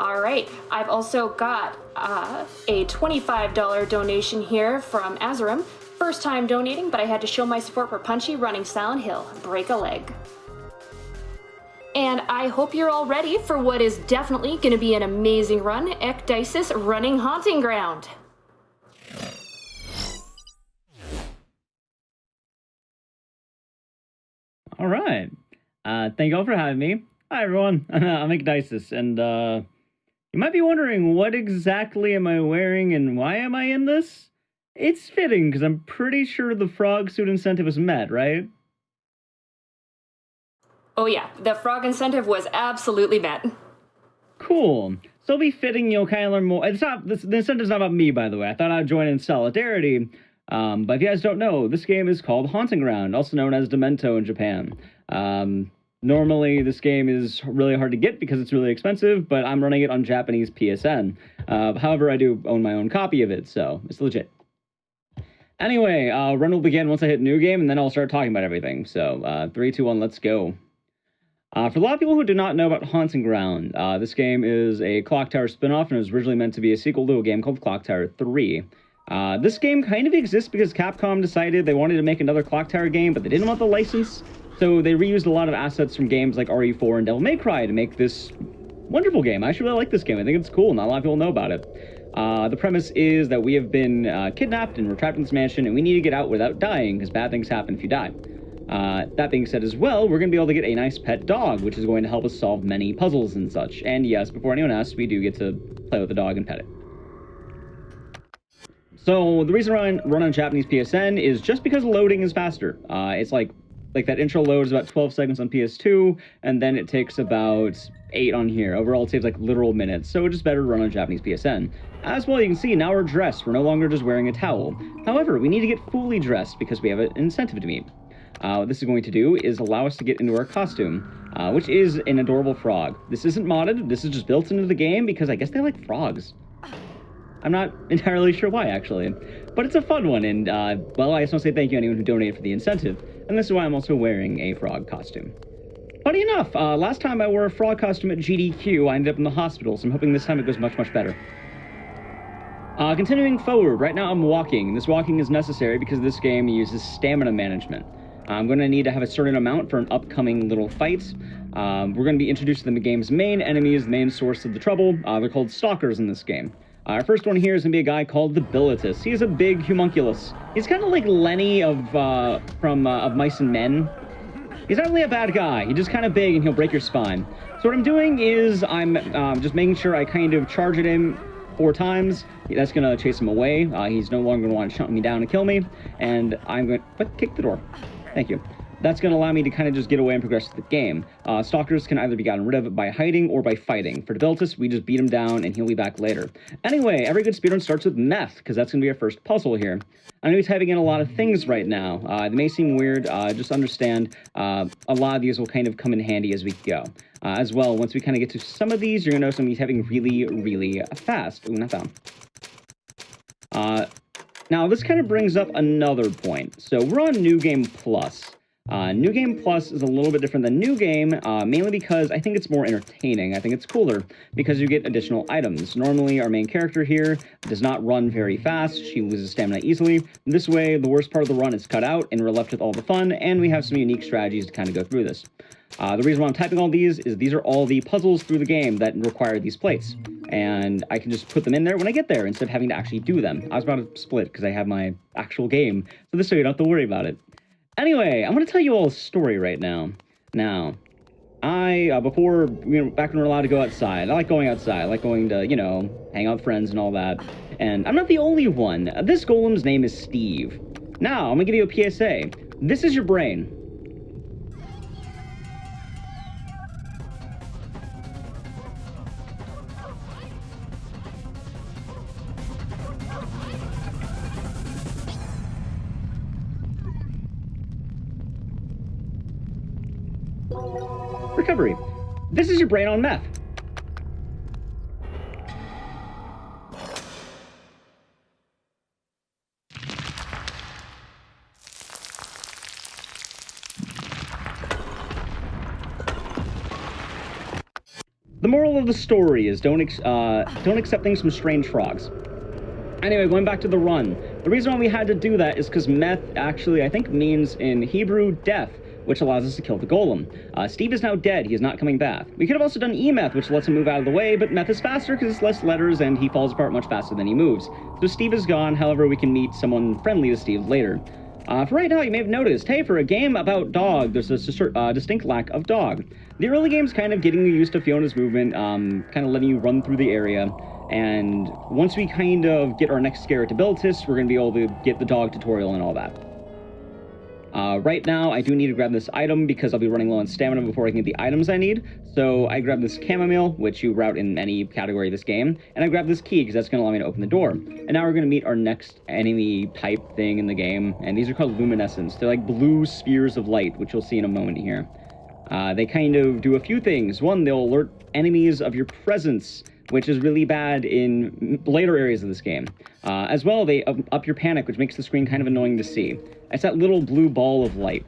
All right, I've also got a $25 donation here from Azarum. First time donating, but I had to show my support for Punchy running Silent Hill, break a leg. And I hope you're all ready for what is definitely going to be an amazing run, Ecdycis running Haunting Ground. All right. Thank you all for having me. Hi, everyone. I'm Ecdycis, and you might be wondering, what exactly am I wearing and why am I in this? It's fitting, because I'm pretty sure the frog suit incentive is met, right? Oh yeah, the frog incentive was absolutely met. Cool. So it'll be fitting you'll kind of learn more. The incentive's not about me, by the way. I thought I'd join in solidarity. But if you guys don't know, this game is called Haunting Ground, also known as Demento in Japan. Normally, this game is really hard to get because it's really expensive, but I'm running it on Japanese PSN. However, I do own my own copy of it, so it's legit. Anyway, run will begin once I hit new game, and then I'll start talking about everything. So, 3, 2, 1, let's go. For a lot of people who do not know about Haunting Ground, this game is a Clock Tower spin-off, and it was originally meant to be a sequel to a game called Clock Tower 3. This game kind of exists because Capcom decided they wanted to make another Clock Tower game, but they didn't want the license, so they reused a lot of assets from games like RE4 and Devil May Cry to make this wonderful game. I actually really like this game. I think it's cool. Not a lot of people know about it. The premise is that we have been kidnapped and we're trapped in this mansion, and we need to get out without dying, because bad things happen if you die. That being said as well, we're going to be able to get a nice pet dog, which is going to help us solve many puzzles and such. And yes, before anyone asks, we do get to play with the dog and pet it. So the reason I run on Japanese PSN is just because loading is faster. It's like that intro load is about 12 seconds on PS2, and then it takes about 8 on here. Overall, it saves like literal minutes, so it's just better to run on Japanese PSN. As well, you can see now we're dressed. We're no longer just wearing a towel. However, we need to get fully dressed because we have an incentive to meet. What this is going to do is allow us to get into our costume, which is an adorable frog. This isn't modded, this is just built into the game because I guess they like frogs. I'm not entirely sure why, actually. But it's a fun one, and, well, I just want to say thank you to anyone who donated for the incentive, and this is why I'm also wearing a frog costume. Funny enough, last time I wore a frog costume at GDQ, I ended up in the hospital, so I'm hoping this time it goes much, much better. Continuing forward, right now I'm walking. This walking is necessary because this game uses stamina management. I'm going to need to have a certain amount for an upcoming little fight. We're going to be introduced to the game's main enemies, the main source of the trouble. They're called Stalkers in this game. Our first one here is going to be a guy called the Ecdycis. He's a big homunculus. He's kind of like Lenny of Mice and Men. He's not really a bad guy. He's just kind of big and he'll break your spine. So what I'm doing is I'm just making sure I kind of charge at him 4 times. That's going to chase him away. He's no longer going to want to hunt me down and kill me. And I'm going to kick the door. Thank you. That's going to allow me to kind of just get away and progress the game. Stalkers can either be gotten rid of by hiding or by fighting. For Ecdycis, we just beat him down and he'll be back later. Anyway, every good speedrun starts with meth, because that's going to be our first puzzle here. I'm going to be typing in a lot of things right now. They may seem weird, just understand a lot of these will kind of come in handy as we go. As well, once we kind of get to some of these, you're going to notice I'm typing really, really fast. Ooh, not down. Now, this kind of brings up another point. So we're on New Game Plus. New Game Plus is a little bit different than New Game, mainly because I think it's more entertaining. I think it's cooler because you get additional items. Normally, our main character here does not run very fast. She loses stamina easily. This way, the worst part of the run is cut out, and we're left with all the fun, and we have some unique strategies to kind of go through this. The reason why I'm typing all these is these are all the puzzles through the game that require these plates. And I can just put them in there when I get there instead of having to actually do them. I was about to split because I have my actual game, so this way you don't have to worry about it. Anyway, I'm going to tell you all a story right now. Now, before, back when we were allowed to go outside, I like going outside. I like going to, hang out with friends and all that. And I'm not the only one. This golem's name is Steve. Now, I'm going to give you a PSA. This is your brain. Recovery. This is your brain on meth. The moral of the story is don't accept things from strange frogs. Anyway, going back to the run. The reason why we had to do that is because meth actually, I think, means in Hebrew death, which allows us to kill the golem. Steve is now dead. He is not coming back. We could have also done E-meth, which lets him move out of the way, but meth is faster because it's less letters and he falls apart much faster than he moves. So Steve is gone. However, we can meet someone friendly to Steve later. For right now, you may have noticed, hey, for a game about dog, there's a distinct lack of dog. The early game's kind of getting you used to Fiona's movement, kind of letting you run through the area. And once we kind of get our next scare at Ecdycis, we're going to be able to get the dog tutorial and all that. Right now, I do need to grab this item because I'll be running low on stamina before I can get the items I need. So I grab this chamomile, which you route in any category of this game, and I grab this key because that's going to allow me to open the door. And now we're going to meet our next enemy type thing in the game, and these are called luminescents. They're like blue spheres of light, which you'll see in a moment here. They kind of do a few things. One, they'll alert enemies of your presence, which is really bad in later areas of this game. As well, they up your panic, which makes the screen kind of annoying to see. It's that little blue ball of light.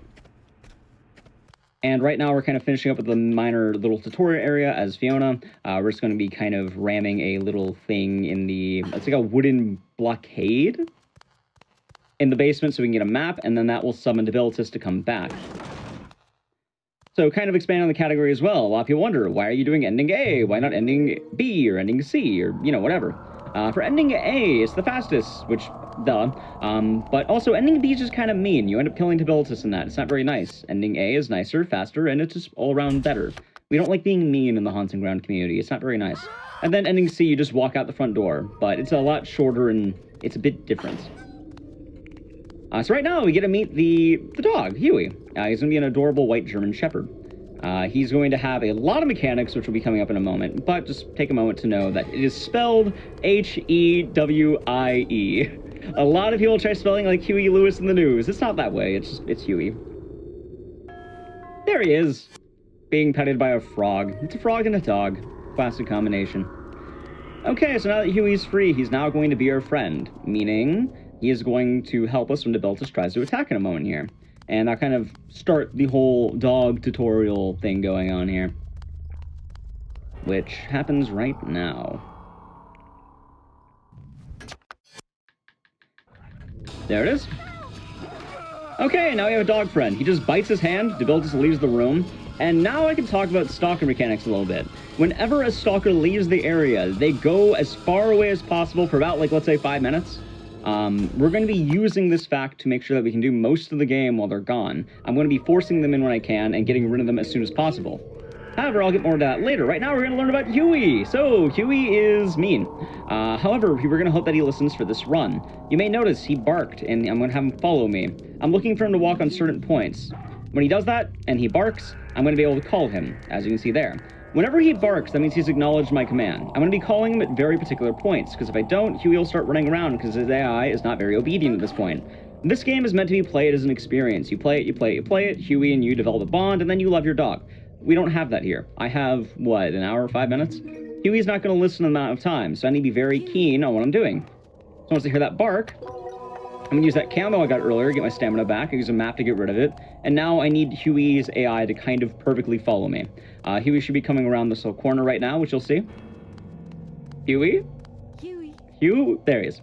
And right now we're kind of finishing up with the minor little tutorial area as Fiona. We're just going to be kind of ramming a little thing in the, it's like a wooden blockade in the basement so we can get a map, and then that will summon Ecdycis to come back. So kind of expanding on the category as well. A lot of people wonder, why are you doing ending A? Why not ending B or ending C or, you know, whatever. For ending A, it's the fastest, which, duh. But also ending B is just kind of mean. You end up killing Ecdycis in that. It's not very nice. Ending A is nicer, faster, and it's just all around better. We don't like being mean in the Haunting Ground community. It's not very nice. And then ending C, you just walk out the front door. But it's a lot shorter and it's a bit different. So right now, we get to meet the dog, Huey. He's going to be an adorable white German Shepherd. He's going to have a lot of mechanics, which will be coming up in a moment, but just take a moment to know that it is spelled Hewie. A lot of people try spelling like Huey Lewis in the news. It's not that way, it's Huey. There he is, being petted by a frog. It's a frog and a dog. Classic combination. Okay, so now that Huey's free, he's now going to be our friend, meaning he is going to help us when Ecdycis tries to attack in a moment here. And I'll kind of start the whole dog tutorial thing going on here. Which happens right now. There it is. Okay, now we have a dog friend. He just bites his hand, Ecdycis leaves the room, and now I can talk about Stalker Mechanics a little bit. Whenever a Stalker leaves the area, they go as far away as possible for about, like, let's say 5 minutes. We're going to be using this fact to make sure that we can do most of the game while they're gone. I'm going to be forcing them in when I can and getting rid of them as soon as possible. However, I'll get more into that later. Right now, we're going to learn about Huey. So, Huey is mean. However, we're going to hope that he listens for this run. You may notice he barked, and I'm going to have him follow me. I'm looking for him to walk on certain points. When he does that, and he barks, I'm going to be able to call him, as you can see there. Whenever he barks, that means he's acknowledged my command. I'm going to be calling him at very particular points, because if I don't, Huey will start running around, because his AI is not very obedient at this point. This game is meant to be played as an experience. You play it, you play it, you play it, Huey and you develop a bond, and then you love your dog. We don't have that here. I have, what, an hour or 5 minutes? Huey's not going to listen an amount of time, so I need to be very keen on what I'm doing. So once I hear that bark, I'm going to use that camo I got earlier to get my stamina back. I use a map to get rid of it. And now I need Huey's AI to kind of perfectly follow me. Huey should be coming around this little corner right now, which you'll see. Huey? Huey? There he is.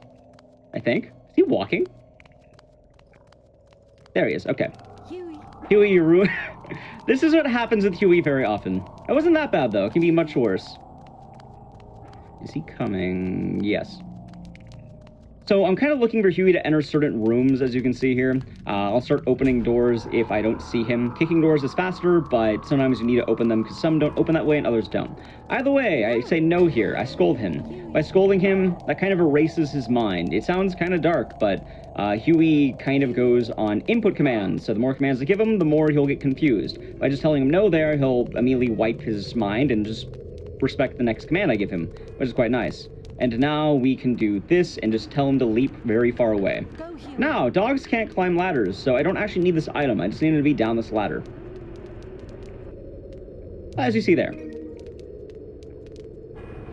I think. Is he walking? There he is. Okay. Huey, you ruined... This is what happens with Huey very often. It wasn't that bad, though. It can be much worse. Is he coming? Yes. So I'm kind of looking for Huey to enter certain rooms, as you can see here. I'll start opening doors if I don't see him. Kicking doors is faster, but sometimes you need to open them because some don't open that way and others don't. Either way, I say no here. I scold him. By scolding him, that kind of erases his mind. It sounds kind of dark, but Huey kind of goes on input commands. So the more commands I give him, the more he'll get confused. By just telling him no there, he'll immediately wipe his mind and just respect the next command I give him, which is quite nice. And now we can do this and just tell him to leap very far away. Now, dogs can't climb ladders, so I don't actually need this item. I just need him to be down this ladder. As you see there.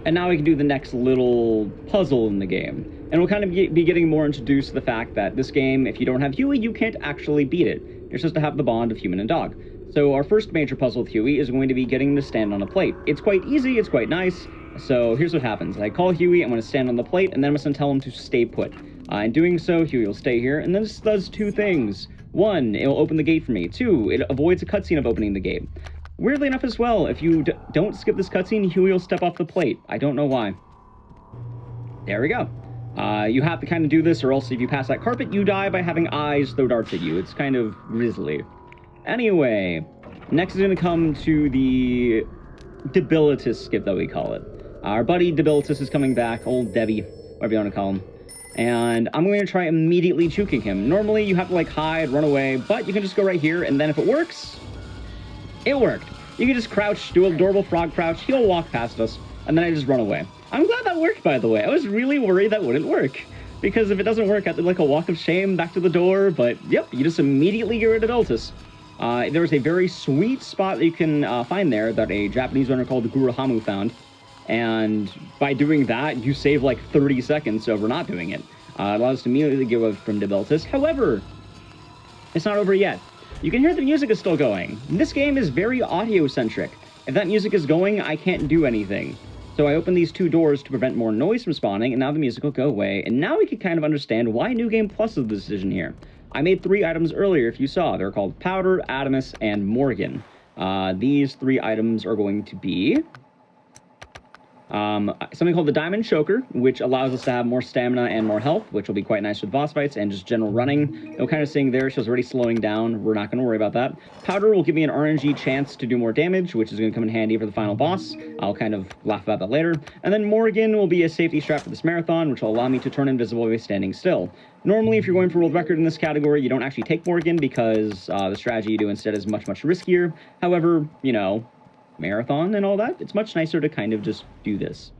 And now we can do the next little puzzle in the game. And we'll kind of be getting more introduced to the fact that this game, if you don't have Huey, you can't actually beat it. You're supposed to have the bond of human and dog. So our first major puzzle with Huey is going to be getting him to stand on a plate. It's quite easy, it's quite nice. So here's what happens. I call Huey, I'm going to stand on the plate, and then I'm going to tell him to stay put. In doing so, Huey will stay here, and this does two things. One, it'll open the gate for me. Two, it avoids a cutscene of opening the gate. Weirdly enough as well, if you don't skip this cutscene, Huey will step off the plate. I don't know why. There we go. You have to kind of do this, or else if you pass that carpet, you die by having eyes throw darts at you. It's kind of grisly. Anyway, next is going to come to the Debilitus skip that we call it. Our buddy Debilitus is coming back, old Debbie, whatever you want to call him. And I'm going to try immediately juking him. Normally, you have to, like, hide, run away, but you can just go right here, and then if it works, it worked. You can just crouch, do a adorable frog crouch, he'll walk past us, and then I just run away. I'm glad that worked, by the way. I was really worried that wouldn't work, because if it doesn't work, I have to, like, a walk of shame back to the door, but, yep, you just immediately get rid of Debilitus. There's a very sweet spot that you can find there that a Japanese runner called Guruhamu found. And by doing that, you save like 30 seconds over not doing it. It allows us to immediately give up from Debilitus. However, it's not over yet. You can hear the music is still going. This game is very audio-centric. If that music is going, I can't do anything. So I open these two doors to prevent more noise from spawning, and now the music will go away. And now we can kind of understand why New Game Plus is the decision here. I made 3 items earlier, if you saw. They're called Powder, Adamus, and Morgan. These 3 items are going to be something called the Diamond Choker, which allows us to have more stamina and more health, which will be quite nice with boss fights and just general running. You'll kind of seeing there, she's already slowing down. We're not going to worry about that. Powder will give me an RNG chance to do more damage, which is going to come in handy for the final boss. I'll kind of laugh about that later. And then Morgan will be a safety strap for this marathon, which will allow me to turn invisible by standing still. Normally, if you're going for world record in this category, you don't actually take Morgan because the strategy you do instead is much, much riskier. However, you know, marathon and all that, it's much nicer to kind of just do this.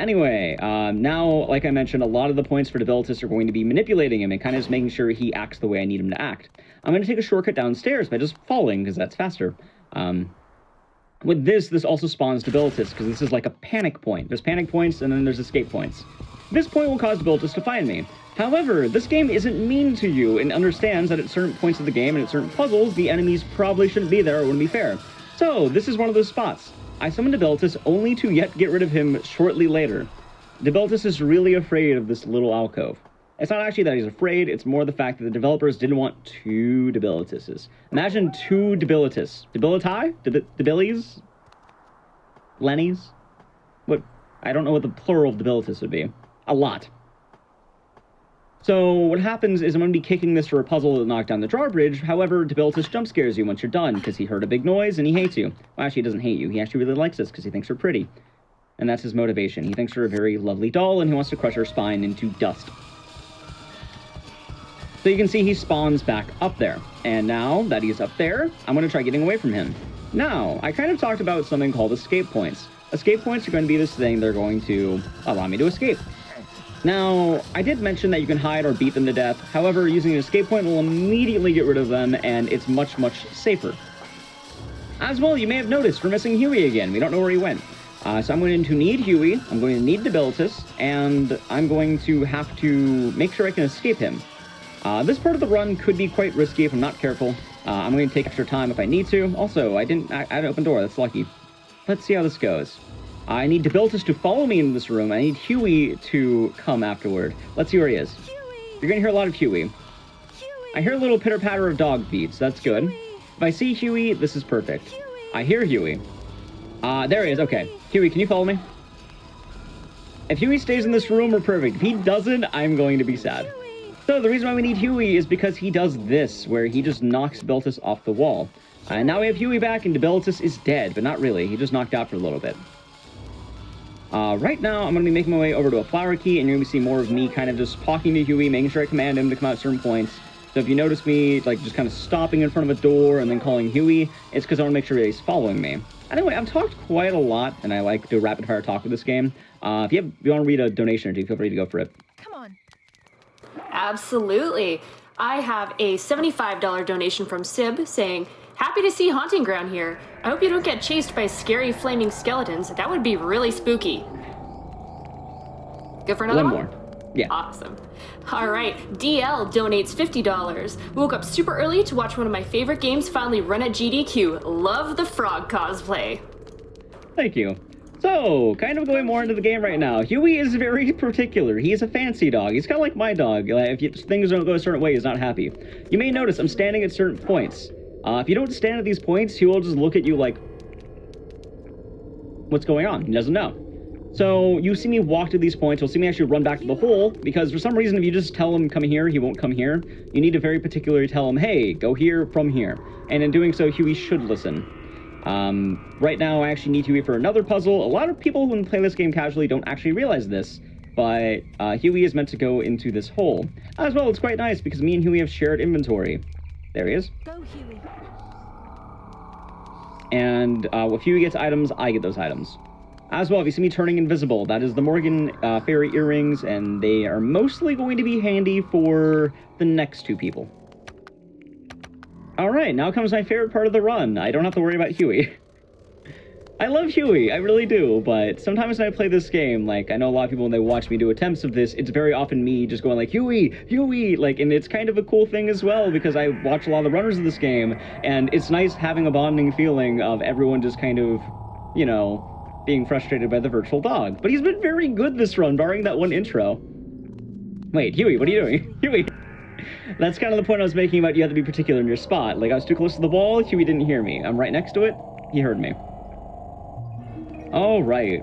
Anyway, now, like I mentioned, a lot of the points for Debilitus are going to be manipulating him and kind of just making sure he acts the way I need him to act. I'm going to take a shortcut downstairs by just falling, because that's faster. With this also spawns Debilitus, because this is like a panic point. There's panic points, and then there's escape points. This point will cause Debilitus to find me. However, this game isn't mean to you, and understands that at certain points of the game and at certain puzzles, the enemies probably shouldn't be there or wouldn't be fair. So, this is one of those spots. I summoned Debilitus only to yet get rid of him shortly later. Debilitus is really afraid of this little alcove. It's not actually that he's afraid, it's more the fact that the developers didn't want 2 Debilituses. Imagine 2 Debilitus. Debiliti? Debilies? Lennies? What? I don't know what the plural of Debilitus would be. A lot. So what happens is I'm going to be kicking this for a puzzle to knock down the drawbridge. However, Debilitus jump scares you once you're done, because he heard a big noise and he hates you. Well, actually, he doesn't hate you. He actually really likes us because he thinks you're pretty. And that's his motivation. He thinks you're a very lovely doll, and he wants to crush her spine into dust. So you can see he spawns back up there. And now that he's up there, I'm going to try getting away from him. Now, I kind of talked about something called escape points. Escape points are going to be this thing. They're going to allow me to escape. Now, I did mention that you can hide or beat them to death. However, using an escape point will immediately get rid of them, and it's much, much safer. As well, you may have noticed we're missing Huey again. We don't know where he went. So I'm going to need Huey, I'm going to need Debilitus, and I'm going to have to make sure I can escape him. This part of the run could be quite risky if I'm not careful. I'm going to take extra time if I need to. Also, I had an open door. That's lucky. Let's see how this goes. I need Debilitus to follow me into this room. I need Huey to come afterward. Let's see where he is. Huey. You're going to hear a lot of Huey. Huey. I hear a little pitter-patter of dog feet, so that's good. Huey. If I see Huey, this is perfect. Huey. I hear Huey. There he is. Okay. Huey, can you follow me? If Huey stays in this room, we're perfect. If he doesn't, I'm going to be sad. Huey. So the reason why we need Huey is because he does this, where he just knocks Debilitus off the wall. And now we have Huey back, and Debilitus is dead, but not really. He just knocked out for a little bit. Right now, I'm going to be making my way over to a flower key, and you're going to see more of me kind of just talking to Huey, making sure I command him to come out at certain points. So if you notice me, like, just kind of stopping in front of a door and then calling Huey, it's because I want to make sure that he's following me. Anyway, I've talked quite a lot, and I like to rapid-fire talk with this game. If you want to read a donation or two, feel free to go for it. Come on. Absolutely. I have a $75 donation from Sib saying, "Happy to see Haunting Ground here. I hope you don't get chased by scary flaming skeletons. That would be really spooky." Good for another one? One more. Yeah. Awesome. All right, DL donates $50. Woke up super early to watch one of my favorite games finally run at GDQ. Love the frog cosplay. Thank you. So, kind of going more into the game right now. Huey is very particular. He's a fancy dog. He's kind of like my dog. Things don't go a certain way, he's not happy. You may notice I'm standing at certain points. If you don't stand at these points, he will just look at you like, what's going on? He doesn't know. So, you see me walk to these points, you'll see me actually run back to the hole, because for some reason, if you just tell him come here, he won't come here. You need to very particularly tell him, hey, go here from here. And in doing so, Huey should listen. Right now, I actually need Huey for another puzzle. A lot of people who play this game casually don't actually realize this, but Huey is meant to go into this hole. As well, it's quite nice because me and Huey have shared inventory. There he is. Go, Huey. And if Huey gets items, I get those items. As well, if you see me turning invisible, that is the Morgan fairy earrings, and they are mostly going to be handy for the next two people. Alright, now comes my favorite part of the run. I don't have to worry about Huey. I love Huey, I really do, but sometimes when I play this game, like, I know a lot of people when they watch me do attempts of this, it's very often me just going like, Huey, Huey, like, and it's kind of a cool thing as well, because I watch a lot of the runners of this game, and it's nice having a bonding feeling of everyone just kind of, you know, being frustrated by the virtual dog. But he's been very good this run, barring that one intro. Wait, Huey, what are you doing? Huey! That's kind of the point I was making about you have to be particular in your spot. Like, I was too close to the wall, Huey didn't hear me. I'm right next to it, he heard me. Alright.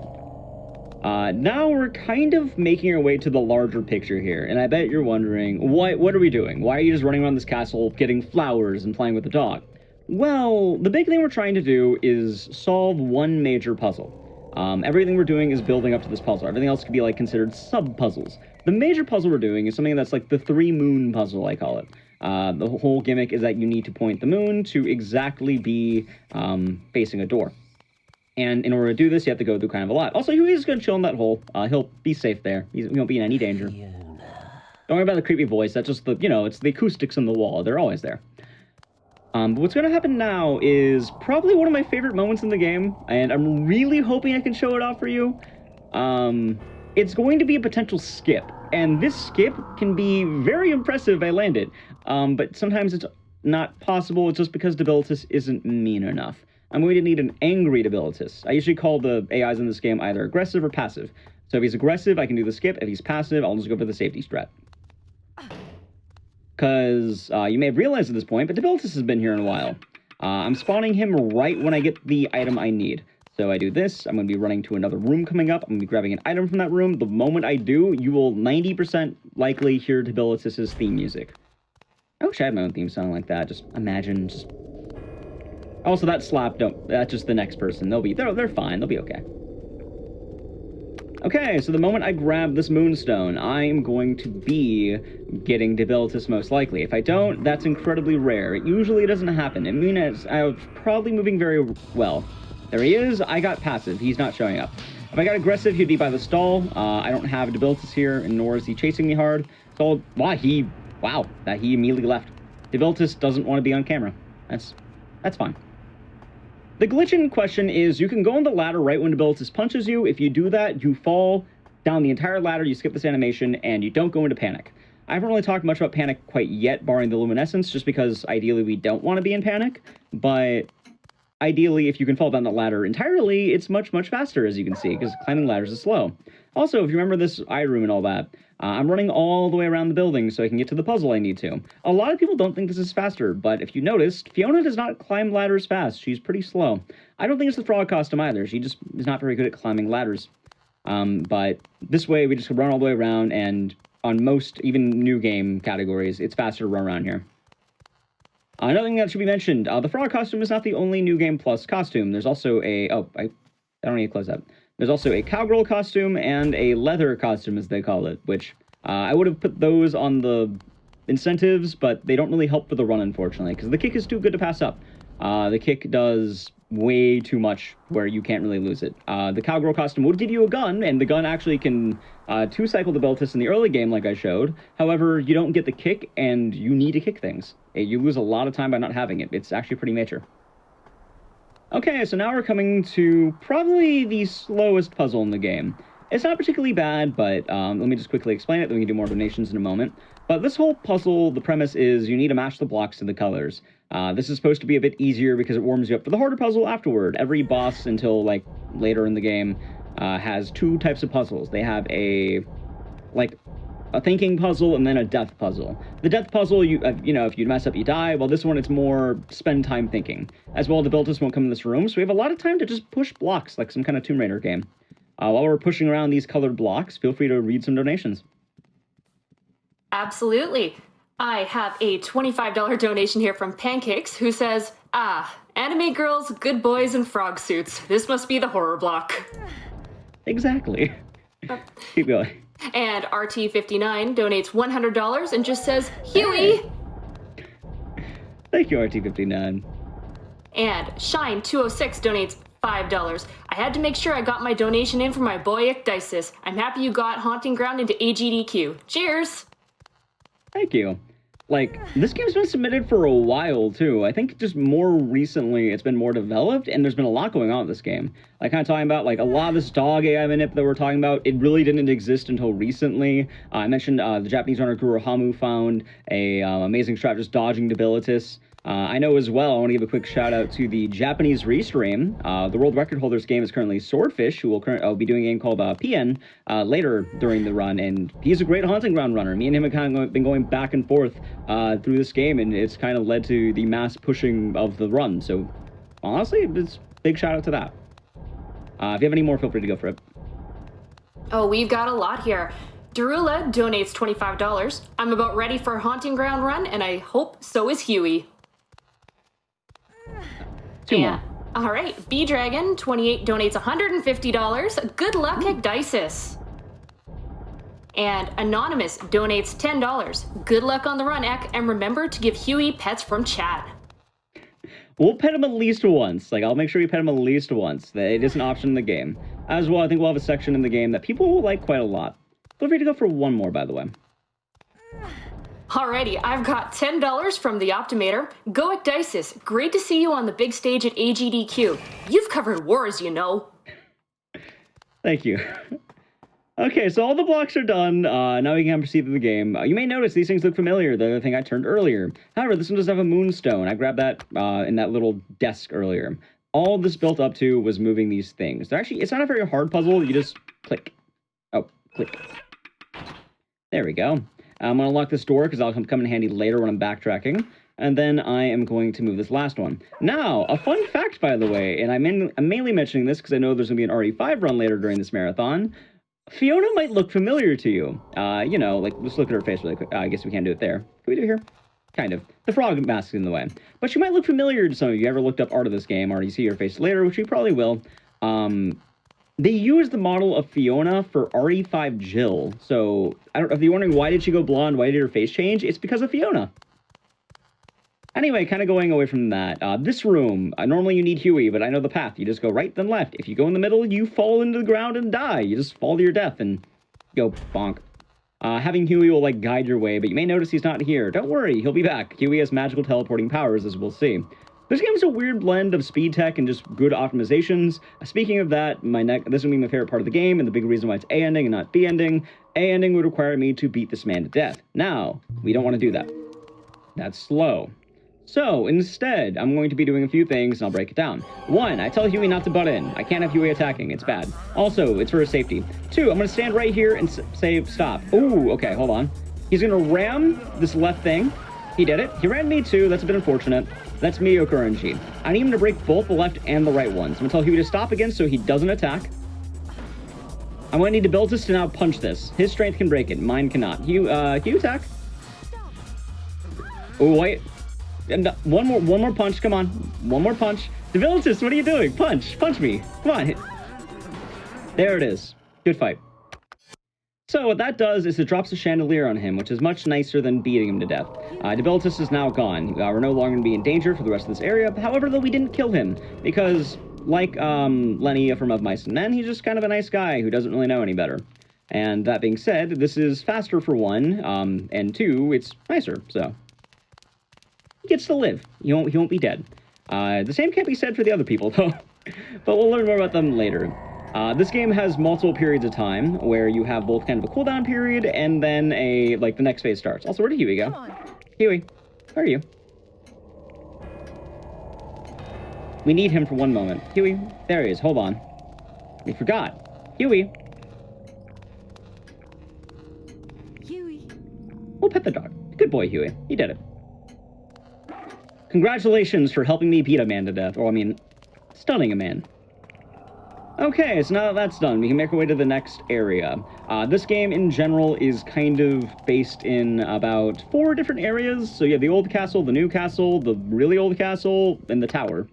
Now we're kind of making our way to the larger picture here, and I bet you're wondering, what are we doing? Why are you just running around this castle, getting flowers, and playing with the dog? Well, the big thing we're trying to do is solve one major puzzle. Everything we're doing is building up to this puzzle. Everything else could be, like, considered sub-puzzles. The major puzzle we're doing is something that's like the 3-moon puzzle, I call it. The whole gimmick is that you need to point the moon to exactly be facing a door. And in order to do this, you have to go through kind of a lot. Also, Huey's going to chill in that hole. He'll be safe there. He won't be in any danger. Don't worry about the creepy voice. That's just the, you know, it's the acoustics on the wall. They're always there. But what's going to happen now is probably one of my favorite moments in the game, and I'm really hoping I can show it off for you. It's going to be a potential skip, and this skip can be very impressive if I land it, but sometimes it's not possible. It's just because Ecdycis isn't mean enough. I'm going to need an angry Ecdycis. I usually call the AIs in this game either aggressive or passive. So if he's aggressive, I can do the skip. If he's passive, I'll just go for the safety strat. Because you may have realized at this point, but Ecdycis has been here in a while. I'm spawning him right when I get the item I need. So I do this, I'm going to be running to another room coming up, I'm going to be grabbing an item from that room. The moment I do, you will 90% likely hear Ecdycis' theme music. I wish I had my own theme song like that, just imagine, just... Also, that slap, that's just the next person. They're fine, they'll be okay. Okay, so the moment I grab this moonstone, I'm going to be getting Ecdycis most likely. If I don't, that's incredibly rare. It usually doesn't happen. It means I was probably moving very well. There he is. I got passive. He's not showing up. If I got aggressive, he'd be by the stall. I don't have Ecdycis here, and nor is he chasing me hard. So, wow, that he immediately left. Ecdycis doesn't want to be on camera. That's fine. The glitch in question is you can go on the ladder right when Ecdycis punches you. If you do that, you fall down the entire ladder, you skip this animation, and you don't go into panic. I haven't really talked much about panic quite yet, barring the luminescence, just because ideally we don't want to be in panic, but ideally, if you can fall down the ladder entirely, it's much, much faster, as you can see, because climbing ladders is slow. Also, if you remember this eye room and all that, I'm running all the way around the building so I can get to the puzzle I need to. A lot of people don't think this is faster, but if you noticed, Fiona does not climb ladders fast. She's pretty slow. I don't think it's the frog costume either. She just is not very good at climbing ladders. But this way, we just run all the way around, and on most, even new game categories, it's faster to run around here. Another thing that should be mentioned, the frog costume is not the only New Game Plus costume. There's also a... Oh, I don't need to close that. There's also a cowgirl costume and a leather costume, as they call it, which I would have put those on the incentives, but they don't really help for the run, unfortunately, because the kick is too good to pass up. The kick does way too much where you can't really lose it. The cowgirl costume would give you a gun, and the gun actually can two-cycle the Ecdycis in the early game, like I showed. However, you don't get the kick, and you need to kick things. You lose a lot of time by not having it. It's actually pretty major. Okay, so now we're coming to probably the slowest puzzle in the game. It's not particularly bad, but let me just quickly explain it, then we can do more donations in a moment. But this whole puzzle, the premise is you need to match the blocks to the colors. This is supposed to be a bit easier because it warms you up for the harder puzzle afterward. Every boss until, like, later in the game has two types of puzzles. They have a thinking puzzle and then a death puzzle. The death puzzle, you know, if you mess up, you die. Well, this one, it's more spend time thinking. As well, the Ecdycis won't come in this room, so we have a lot of time to just push blocks like some kind of Tomb Raider game. While we're pushing around these colored blocks, feel free to read some donations. Absolutely. I have a $25 donation here from Pancakes, who says, anime girls, good boys, and frog suits. This must be the horror block. Exactly. Keep going. And RT59 donates $100 and just says, Huey! Thank you, RT59. And Shine206 donates $5. I had to make sure I got my donation in for my boy Ecdycis. I'm happy you got Haunting Ground into AGDQ. Cheers! Thank you. Like, this game's been submitted for a while, too. I think just more recently it's been more developed, and there's been a lot going on with this game. Like, kind of talking about, like, a lot of this dog AI manip that we're talking about, it really didn't exist until recently. I mentioned the Japanese runner Guruhamu found a amazing strat just dodging Ecdycis. I know as well, I want to give a quick shout out to the Japanese restream. The world record holder's game is currently Swordfish, who will be doing a game called PN later during the run, and he's a great Haunting Ground runner. Me and him have kind of been going back and forth through this game, and it's kind of led to the mass pushing of the run. So honestly, it's big shout out to that. If you have any more, feel free to go for it. Oh, we've got a lot here. Darula donates $25. I'm about ready for a Haunting Ground run, and I hope so is Huey. Two more. All right, B-Dragon28 donates $150. Good luck, Ecdycis. And Anonymous donates $10. Good luck on the run, Ek, and remember to give Huey pets from chat. We'll pet him at least once. Like, I'll make sure we pet him at least once. It is an option in the game. As well, I think we'll have a section in the game that people will like quite a lot. Feel free to go for one more, by the way. Alrighty, I've got $10 from the Optimator. Go Ecdycis, great to see you on the big stage at AGDQ. You've covered wars, you know. Thank you. Okay, so all the blocks are done. Now we can proceed to the game. You may notice these things look familiar, the other thing I turned earlier. However, this one does have a moonstone. I grabbed that in that little desk earlier. All this built up to was moving these things. They're actually, it's not a very hard puzzle. You just click. Oh, click. There we go. I'm going to lock this door because I'll come in handy later when I'm backtracking. And then I am going to move this last one. Now, a fun fact, by the way, and I'm mainly mentioning this because I know there's going to be an RE5 run later during this marathon. Fiona might look familiar to you. You know, like, let's look at her face really quick. I guess we can't do it there. Can we do it here? Kind of. The frog mask is in the way. But she might look familiar to some of you. Ever looked up art of this game, or you see her face later, which you probably will. They used the model of Fiona for RE5 Jill. So, I don't know if you're wondering why did she go blonde, why did her face change? It's because of Fiona. Anyway, kind of going away from that. This room, normally you need Huey, but I know the path. You just go right, then left. If you go in the middle, you fall into the ground and die. You just fall to your death and go bonk. Having Huey will, like, guide your way, but you may notice he's not here. Don't worry, he'll be back. Huey has magical teleporting powers, as we'll see. This game is a weird blend of speed tech and just good optimizations. Speaking of that, this would be my favorite part of the game, and the big reason why it's A ending and not B ending. A ending would require me to beat this man to death. Now, we don't want to do that. That's slow. So, instead, I'm going to be doing a few things, and I'll break it down. 1, I tell Huey not to butt in. I can't have Huey attacking. It's bad. Also, it's for his safety. 2, I'm going to stand right here and say stop. Ooh, okay, hold on. He's going to ram this left thing. He did it. He ran me too. That's a bit unfortunate. That's mediocre RNG. I need him to break both the left and the right ones. I'm going to tell Huey to stop again so he doesn't attack. I'm going to need Ecdycis to now punch this. His strength can break it. Mine cannot. Hugh attack. Oh, wait. And one more punch. Come on. One more punch. Ecdycis, what are you doing? Punch me. Come on. There it is. Good fight. So what that does is it drops a chandelier on him, which is much nicer than beating him to death. Ecdycis is now gone. We're no longer going to be in danger for the rest of this area. However, though, we didn't kill him because, like Lenny from Of Mice and Men, he's just kind of a nice guy who doesn't really know any better. And that being said, this is faster for 1, and 2, it's nicer, so he gets to live. He won't be dead. The same can't be said for the other people, though. But we'll learn more about them later. This game has multiple periods of time where you have both kind of a cooldown period and then the next phase starts. Also, where did Huey go? Come on. Huey, where are you? We need him for one moment. Huey, there he is. Hold on. We forgot. Huey. Huey. We'll pet the dog. Good boy, Huey. You did it. Congratulations for helping me beat a man to death. Or, I mean, stunning a man. Okay, so now that that's done, we can make our way to the next area. This game, in general, is kind of based in about 4 different areas. So you have the old castle, the new castle, the really old castle, and the tower.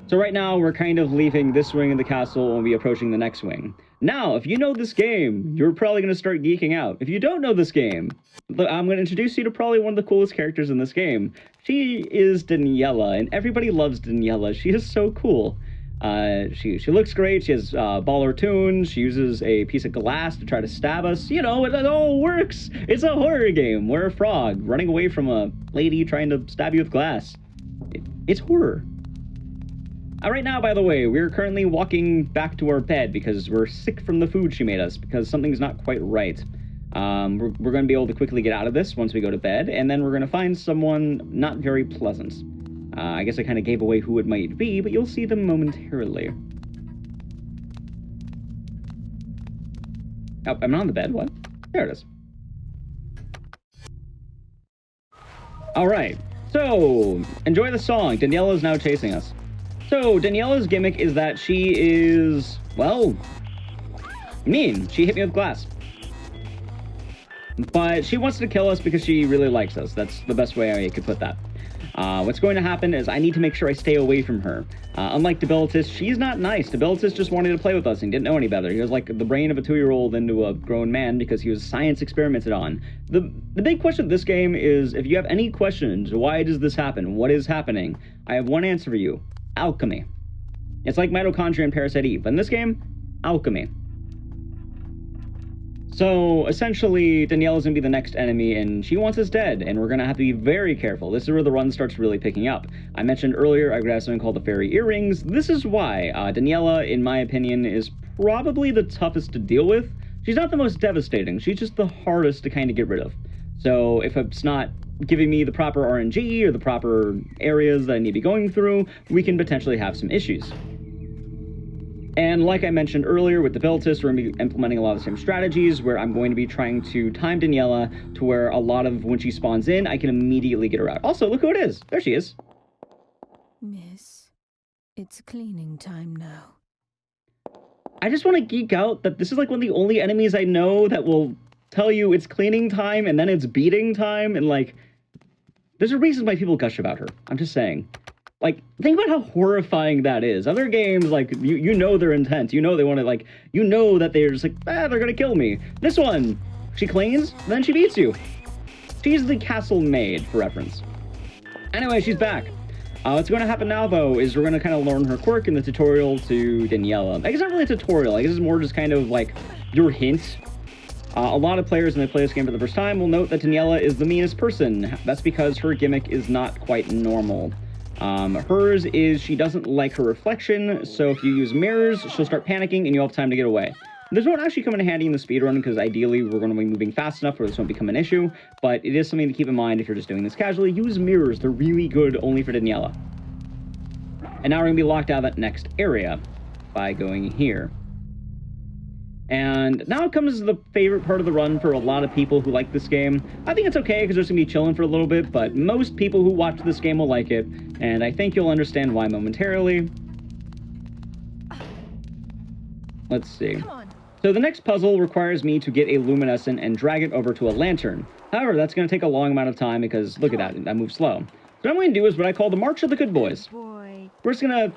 So right now, we're kind of leaving this wing of the castle and we'll be approaching the next wing. Now, if you know this game, you're probably going to start geeking out. If you don't know this game, I'm going to introduce you to probably one of the coolest characters in this game. She is Daniella, and everybody loves Daniella. She is so cool. She looks great. She has baller tunes. She uses a piece of glass to try to stab us. You know, it all works. It's a horror game. We're a frog running away from a lady trying to stab you with glass. It's horror. Right now, by the way, we're currently walking back to our bed because we're sick from the food she made us, because something's not quite right. We're going to be able to quickly get out of this once we go to bed, and then we're going to find someone not very pleasant. I guess I kind of gave away who it might be, but you'll see them momentarily. Oh, I'm not on the bed. What? There it is. Alright, so, enjoy the song. Daniella is now chasing us. So, Daniella's gimmick is that she is, well, mean. She hit me with glass. But she wants to kill us because she really likes us. That's the best way I could put that. What's going to happen is I need to make sure I stay away from her. Unlike Ecdycis, she's not nice. Ecdycis just wanted to play with us and didn't know any better. He was like the brain of a 2-year-old into a grown man because he was science experimented on. The big question of this game is, if you have any questions, why does this happen? What is happening? I have one answer for you. Alchemy. It's like mitochondria and Parasite Eve, but in this game, alchemy. So, essentially, Daniella's gonna be the next enemy, and she wants us dead, and we're gonna have to be very careful. This is where the run starts really picking up. I mentioned earlier I grabbed something called the Fairy Earrings. This is why. Daniella, in my opinion, is probably the toughest to deal with. She's not the most devastating, she's just the hardest to kind of get rid of. So, if it's not giving me the proper RNG or the proper areas that I need to be going through, we can potentially have some issues. And like I mentioned earlier with the Ecdycis, we're going to be implementing a lot of the same strategies where I'm going to be trying to time Daniella to where a lot of when she spawns in, I can immediately get her out. Also, look who it is. There she is. Miss, it's cleaning time now. I just want to geek out that this is like one of the only enemies I know that will tell you it's cleaning time and then it's beating time, and like, there's a reason why people gush about her. I'm just saying. Like, think about how horrifying that is. Other games, like, you know their intent. You know they want to, like, you know that they're just like, they're gonna kill me. This one, she cleans, then she beats you. She's the castle maid, for reference. Anyway, she's back. What's going to happen now, though, is we're going to kind of learn her quirk in the tutorial to Daniella. I guess it's not really a tutorial. I guess it's more just kind of, like, your hint. A lot of players when they play this game for the first time will note that Daniella is the meanest person. That's because her gimmick is not quite normal. Hers is she doesn't like her reflection, so if you use mirrors, she'll start panicking and you'll have time to get away. This won't actually come in handy in the speedrun because ideally we're going to be moving fast enough where this won't become an issue, but it is something to keep in mind if you're just doing this casually. Use mirrors, they're really good only for Daniella. And now we're going to be locked out of that next area by going here. And now comes the favorite part of the run for a lot of people who like this game. I think it's okay because they're just going to be chilling for a little bit, but most people who watch this game will like it, and I think you'll understand why momentarily. Let's see. So the next puzzle requires me to get a luminescent and drag it over to a lantern. However, that's going to take a long amount of time because, look at that, I move slow. So what I'm going to do is what I call the March of the Good Boys. We're just going to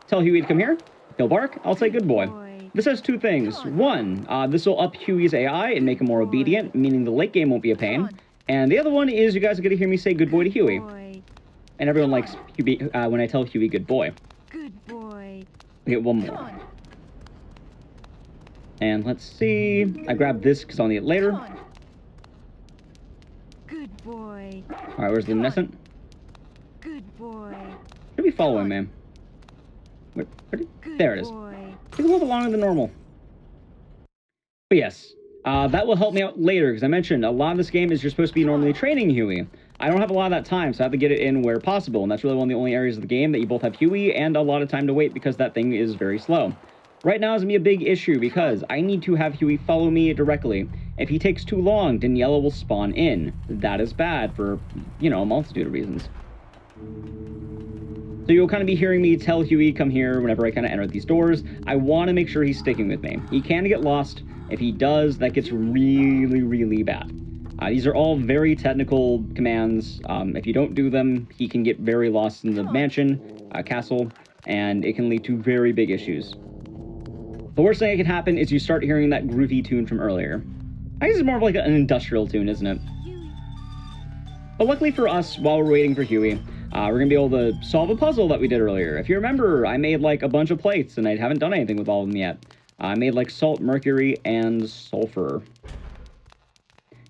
tell Huey to come here. He'll bark. I'll say good boy. This has two things. One, this will up Huey's AI and make him more obedient, meaning the late game won't be a pain. And the other one is you guys are going to hear me say good boy to Huey. And everyone likes Huey, when I tell Huey good boy. Good boy. We get one more. And let's see. I grabbed this because I'll need it later. Good boy. Alright, where's the luminescent? Good boy. Should be following me. There it is. Take a little bit longer than normal. But yes, that will help me out later, because I mentioned a lot of this game is you're supposed to be normally training Huey. I don't have a lot of that time, so I have to get it in where possible, and that's really one of the only areas of the game that you both have Huey and a lot of time to wait, because that thing is very slow. Right now is going to be a big issue, because I need to have Huey follow me directly. If he takes too long, Daniella will spawn in. That is bad for, you know, a multitude of reasons. So you'll kind of be hearing me tell Huey, come here, whenever I kind of enter these doors. I want to make sure he's sticking with me. He can get lost. If he does, that gets really, really bad. These are all very technical commands. If you don't do them, he can get very lost in the mansion, castle, and it can lead to very big issues. The worst thing that could happen is you start hearing that groovy tune from earlier. I guess it's more of like an industrial tune, isn't it? But luckily for us, while we're waiting for Huey, we're going to be able to solve a puzzle that we did earlier. If you remember, I made like a bunch of plates, and I haven't done anything with all of them yet. I made like salt, mercury, and sulfur.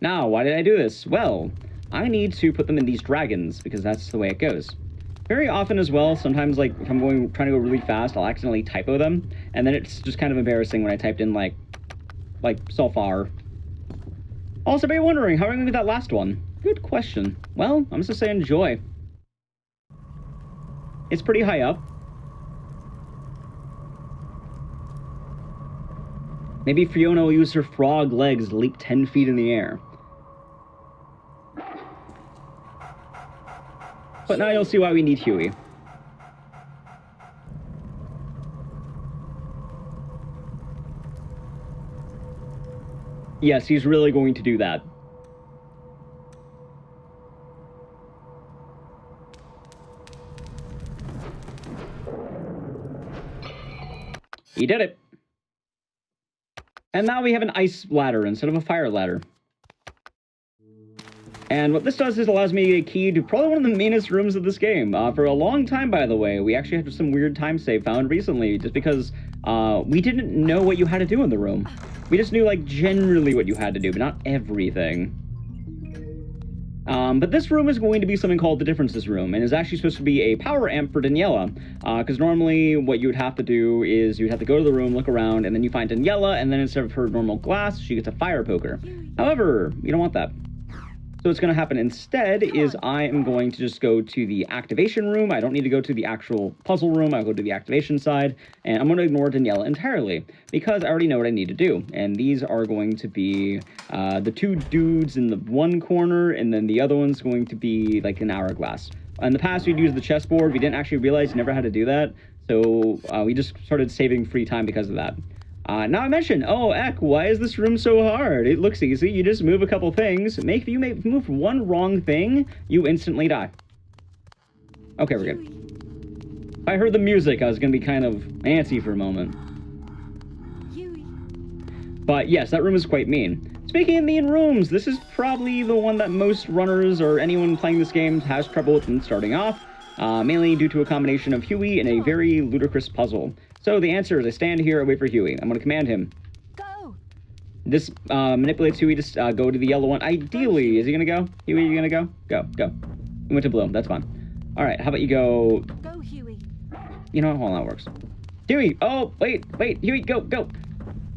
Now, why did I do this? Well, I need to put them in these dragons, because that's the way it goes. Very often as well, sometimes like if I'm trying to go really fast, I'll accidentally typo them, and then it's just kind of embarrassing when I typed in like sulfur. Also, be wondering, how are we going to do that last one? Good question. Well, I'm just going to say enjoy. It's pretty high up. Maybe Fiona will use her frog legs to leap 10 feet in the air. But now you'll see why we need Huey. Yes, he's really going to do that. He did it. And now we have an ice ladder instead of a fire ladder. And what this does is allows me to get a key to probably one of the meanest rooms of this game. For a long time, by the way, we actually had some weird time save found recently, just because we didn't know what you had to do in the room. We just knew, like, generally what you had to do, but not everything. But this room is going to be something called the Differences Room, and is actually supposed to be a power amp for Daniella, because normally what you would have to do is you would have to go to the room, look around, and then you find Daniella, and then instead of her normal glass, she gets a fire poker. However, you don't want that. So what's going to happen instead is I am going to just go to the activation room. I don't need to go to the actual puzzle room. I'll go to the activation side, and I'm going to ignore Daniella entirely, because I already know what I need to do. And these are going to be the two dudes in the one corner, and then the other one's going to be like an hourglass. In the past, we'd use the chessboard. We didn't actually realize you never had to do that, so we just started saving free time because of that. Now I mentioned, oh, Ek, why is this room so hard? It looks easy. You just move a couple things. If you move one wrong thing, you instantly die. Okay, we're good. If I heard the music, I was going to be kind of antsy for a moment. But yes, that room is quite mean. Speaking of mean rooms, this is probably the one that most runners or anyone playing this game has trouble with in starting off, mainly due to a combination of Huey and a very ludicrous puzzle. So the answer is I stand here, I wait for Huey. I'm going to command him. Go. This manipulates Huey to go to the yellow one. Ideally, is he going to go? Huey, you going to go? Go, go. He went to blue. That's fine. All right, how about you go? Go, Huey. You know, hold on, that works. Huey, oh, wait, Huey, go, go.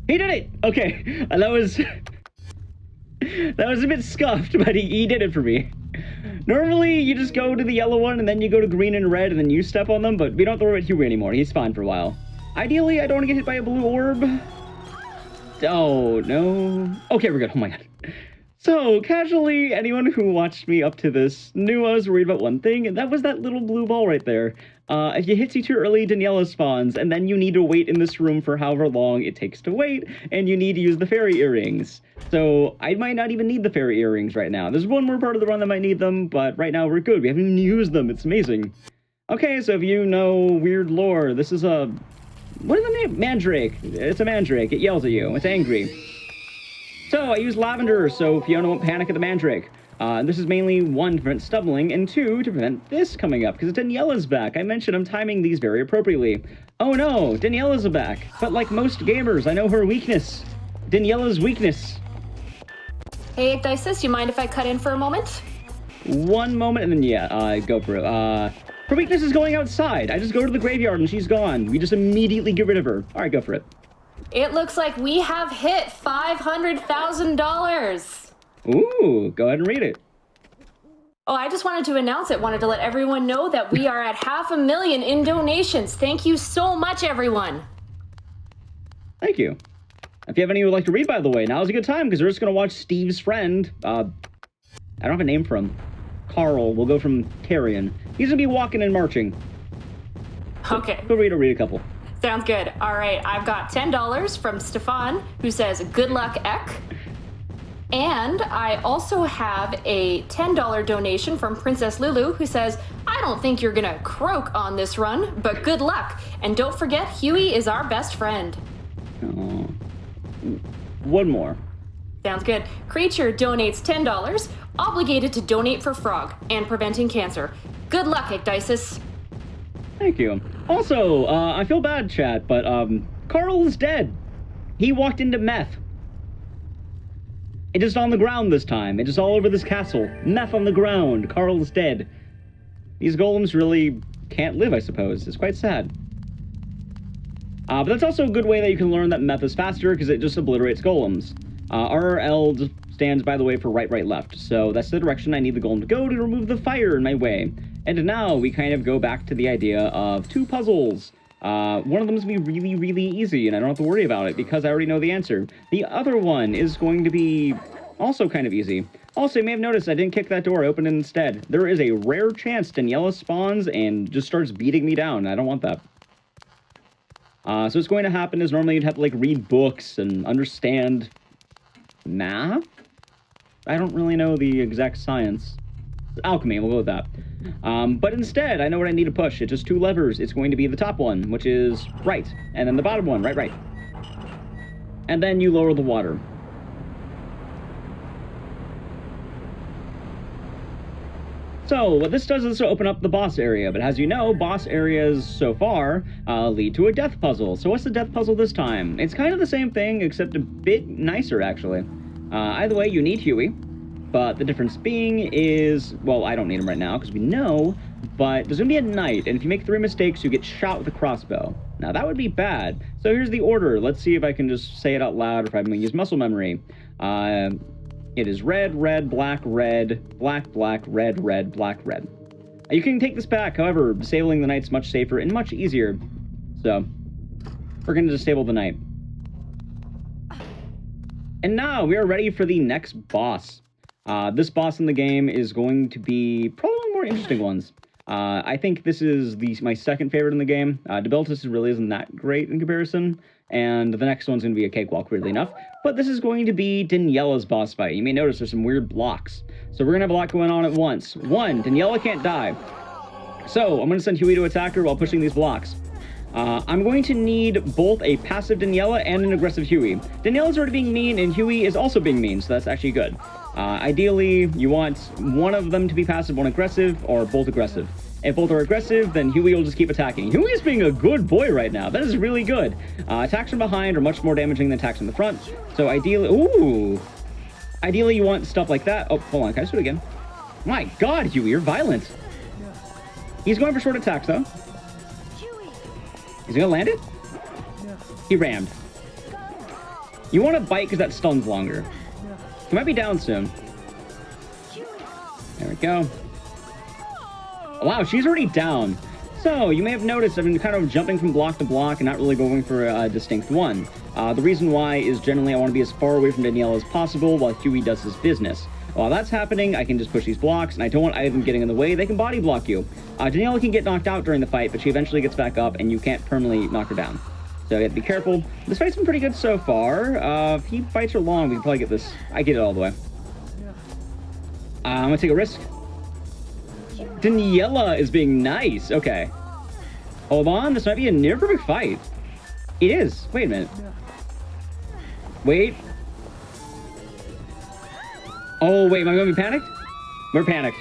He did it! Okay, that was... that was a bit scuffed, but he did it for me. Normally, you just go to the yellow one, and then you go to green and red, and then you step on them, but we don't have to worry about Huey anymore. He's fine for a while. Ideally, I don't want to get hit by a blue orb. Oh, no. Okay, we're good. Oh my god. So, casually, anyone who watched me up to this knew I was worried about one thing, and that was that little blue ball right there. If you hit you too early, Daniella spawns, and then you need to wait in this room for however long it takes to wait, and you need to use the fairy earrings. So, I might not even need the fairy earrings right now. There's one more part of the run that might need them, but right now we're good. We haven't even used them. It's amazing. Okay, so if you know weird lore, this is a... what is the name? Mandrake. It's a mandrake. It yells at you. It's angry. So, I use lavender so Fiona won't panic at the mandrake. This is mainly, 1, to prevent stumbling, and 2, to prevent this coming up, because Daniella's back. I mentioned I'm timing these very appropriately. Oh no, Daniella's back. But like most gamers, I know her weakness. Daniella's weakness. Hey, Ecdycis, you mind if I cut in for a moment? One moment, and then yeah, go for it. Her weakness is going outside. I just go to the graveyard and she's gone. We just immediately get rid of her. All right, go for it. It looks like we have hit $500,000. Ooh, go ahead and read it. Oh, I just wanted to announce it. Wanted to let everyone know that we are at 500,000 in donations. Thank you so much, everyone. Thank you. If you have any you would like to read, by the way, now's a good time because we're just going to watch Steve's friend. I don't have a name for him. Carl. We'll go from Tyrion. He's going to be walking and marching. Okay. Go read a couple. Sounds good. All right, I've got $10 from Stefan, who says, good luck, Ek. And I also have a $10 donation from Princess Lulu, who says, I don't think you're gonna croak on this run, but good luck. And don't forget, Huey is our best friend. Oh. One more. Sounds good. Creature donates $10, obligated to donate for Frog and preventing cancer. Good luck, Ecdycis. Thank you. Also, I feel bad, chat, but Carl is dead. He walked into meth. It is on the ground this time. It is all over this castle. Meth on the ground. Carl is dead. These golems really can't live, I suppose. It's quite sad. But that's also a good way that you can learn that meth is faster, because it just obliterates golems. RRL stands, by the way, for right, right, left. So that's the direction I need the golem to go to remove the fire in my way. And now we kind of go back to the idea of two puzzles. One of them is going to be really, really easy, and I don't have to worry about it because I already know the answer. The other one is going to be also kind of easy. Also, you may have noticed I didn't kick that door, I opened it instead. There is a rare chance Daniella spawns and just starts beating me down. I don't want that. So what's going to happen is normally you'd have to, like, read books and understand math? I don't really know the exact science. Alchemy, we'll go with that. But instead, I know what I need to push. It's just two levers. It's going to be the top one, which is right, and then the bottom one, right, right. And then you lower the water. So, what this does is to open up the boss area, but as you know, boss areas so far lead to a death puzzle. So what's the death puzzle this time? It's kind of the same thing, except a bit nicer, actually. Either way, you need Huey. But the difference being is, well, I don't need him right now, because we know, but there's going to be a knight, and if you make 3 mistakes, you get shot with a crossbow. Now, that would be bad. So here's the order. Let's see if I can just say it out loud, or if I'm going to use muscle memory. It is red, red, black, red, black, black, red, red, black, red. You can take this back, however, disabling the knight's much safer and much easier. So, we're going to disable the knight. And now, we are ready for the next boss. This boss in the game is going to be probably one of the more interesting ones. I think this is my second favorite in the game. Ecdycis really isn't that great in comparison, and the next one's going to be a cakewalk, weirdly enough. But this is going to be Daniella's boss fight. You may notice there's some weird blocks. So we're going to have a lot going on at once. 1, Daniella can't die. So I'm going to send Huey to attack her while pushing these blocks. I'm going to need both a passive Daniella and an aggressive Huey. Daniella's already being mean, and Huey is also being mean, so that's actually good. Ideally, you want one of them to be passive, one aggressive, or both aggressive. If both are aggressive, then Huey will just keep attacking. Huey's being a good boy right now. That is really good. Attacks from behind are much more damaging than attacks from the front. So ideally, ooh. Ideally, you want stuff like that. Oh, hold on. Can I do it again? My God, Huey, you're violent. He's going for short attacks, though. He's going to land it? He rammed. You want to bite because that stuns longer. He might be down soon. There we go. Wow, she's already down. So, you may have noticed I've been kind of jumping from block to block and not really going for a distinct one. The reason why is generally I want to be as far away from Daniella as possible while Huey does his business. While that's happening, I can just push these blocks, and I don't want either of them getting in the way. They can body block you. Daniella can get knocked out during the fight, but she eventually gets back up, and you can't permanently knock her down. So you have to be careful. This fight's been pretty good so far. If he fights her long, we can probably get this. I get it all the way. I'm gonna take a risk. Daniella is being nice. Okay. Hold on, this might be a near perfect fight. It is. Wait a minute. Wait. Oh, wait, am I going to be panicked? We're panicked.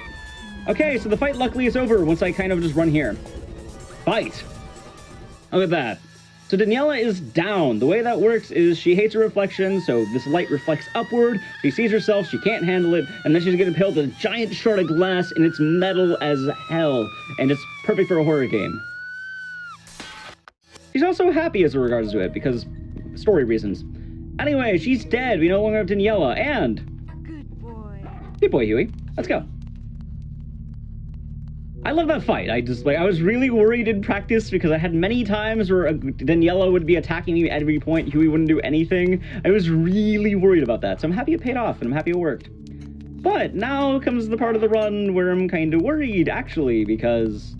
Okay, so the fight luckily is over once I kind of just run here. Fight. Look at that. So Daniella is down. The way that works is she hates a reflection, so this light reflects upward. She sees herself, she can't handle it, and then she's getting impaled with a giant shard of glass, and it's metal as hell, and it's perfect for a horror game. She's also happy as regards to it, because story reasons. Anyway, she's dead. We no longer have Daniella, and... Good boy. Good boy, Huey. Let's go. I love that fight. I was really worried in practice because I had many times where Daniella would be attacking me at every point. Huey wouldn't do anything. I was really worried about that. So I'm happy it paid off and I'm happy it worked. But now comes the part of the run where I'm kind of worried, actually, because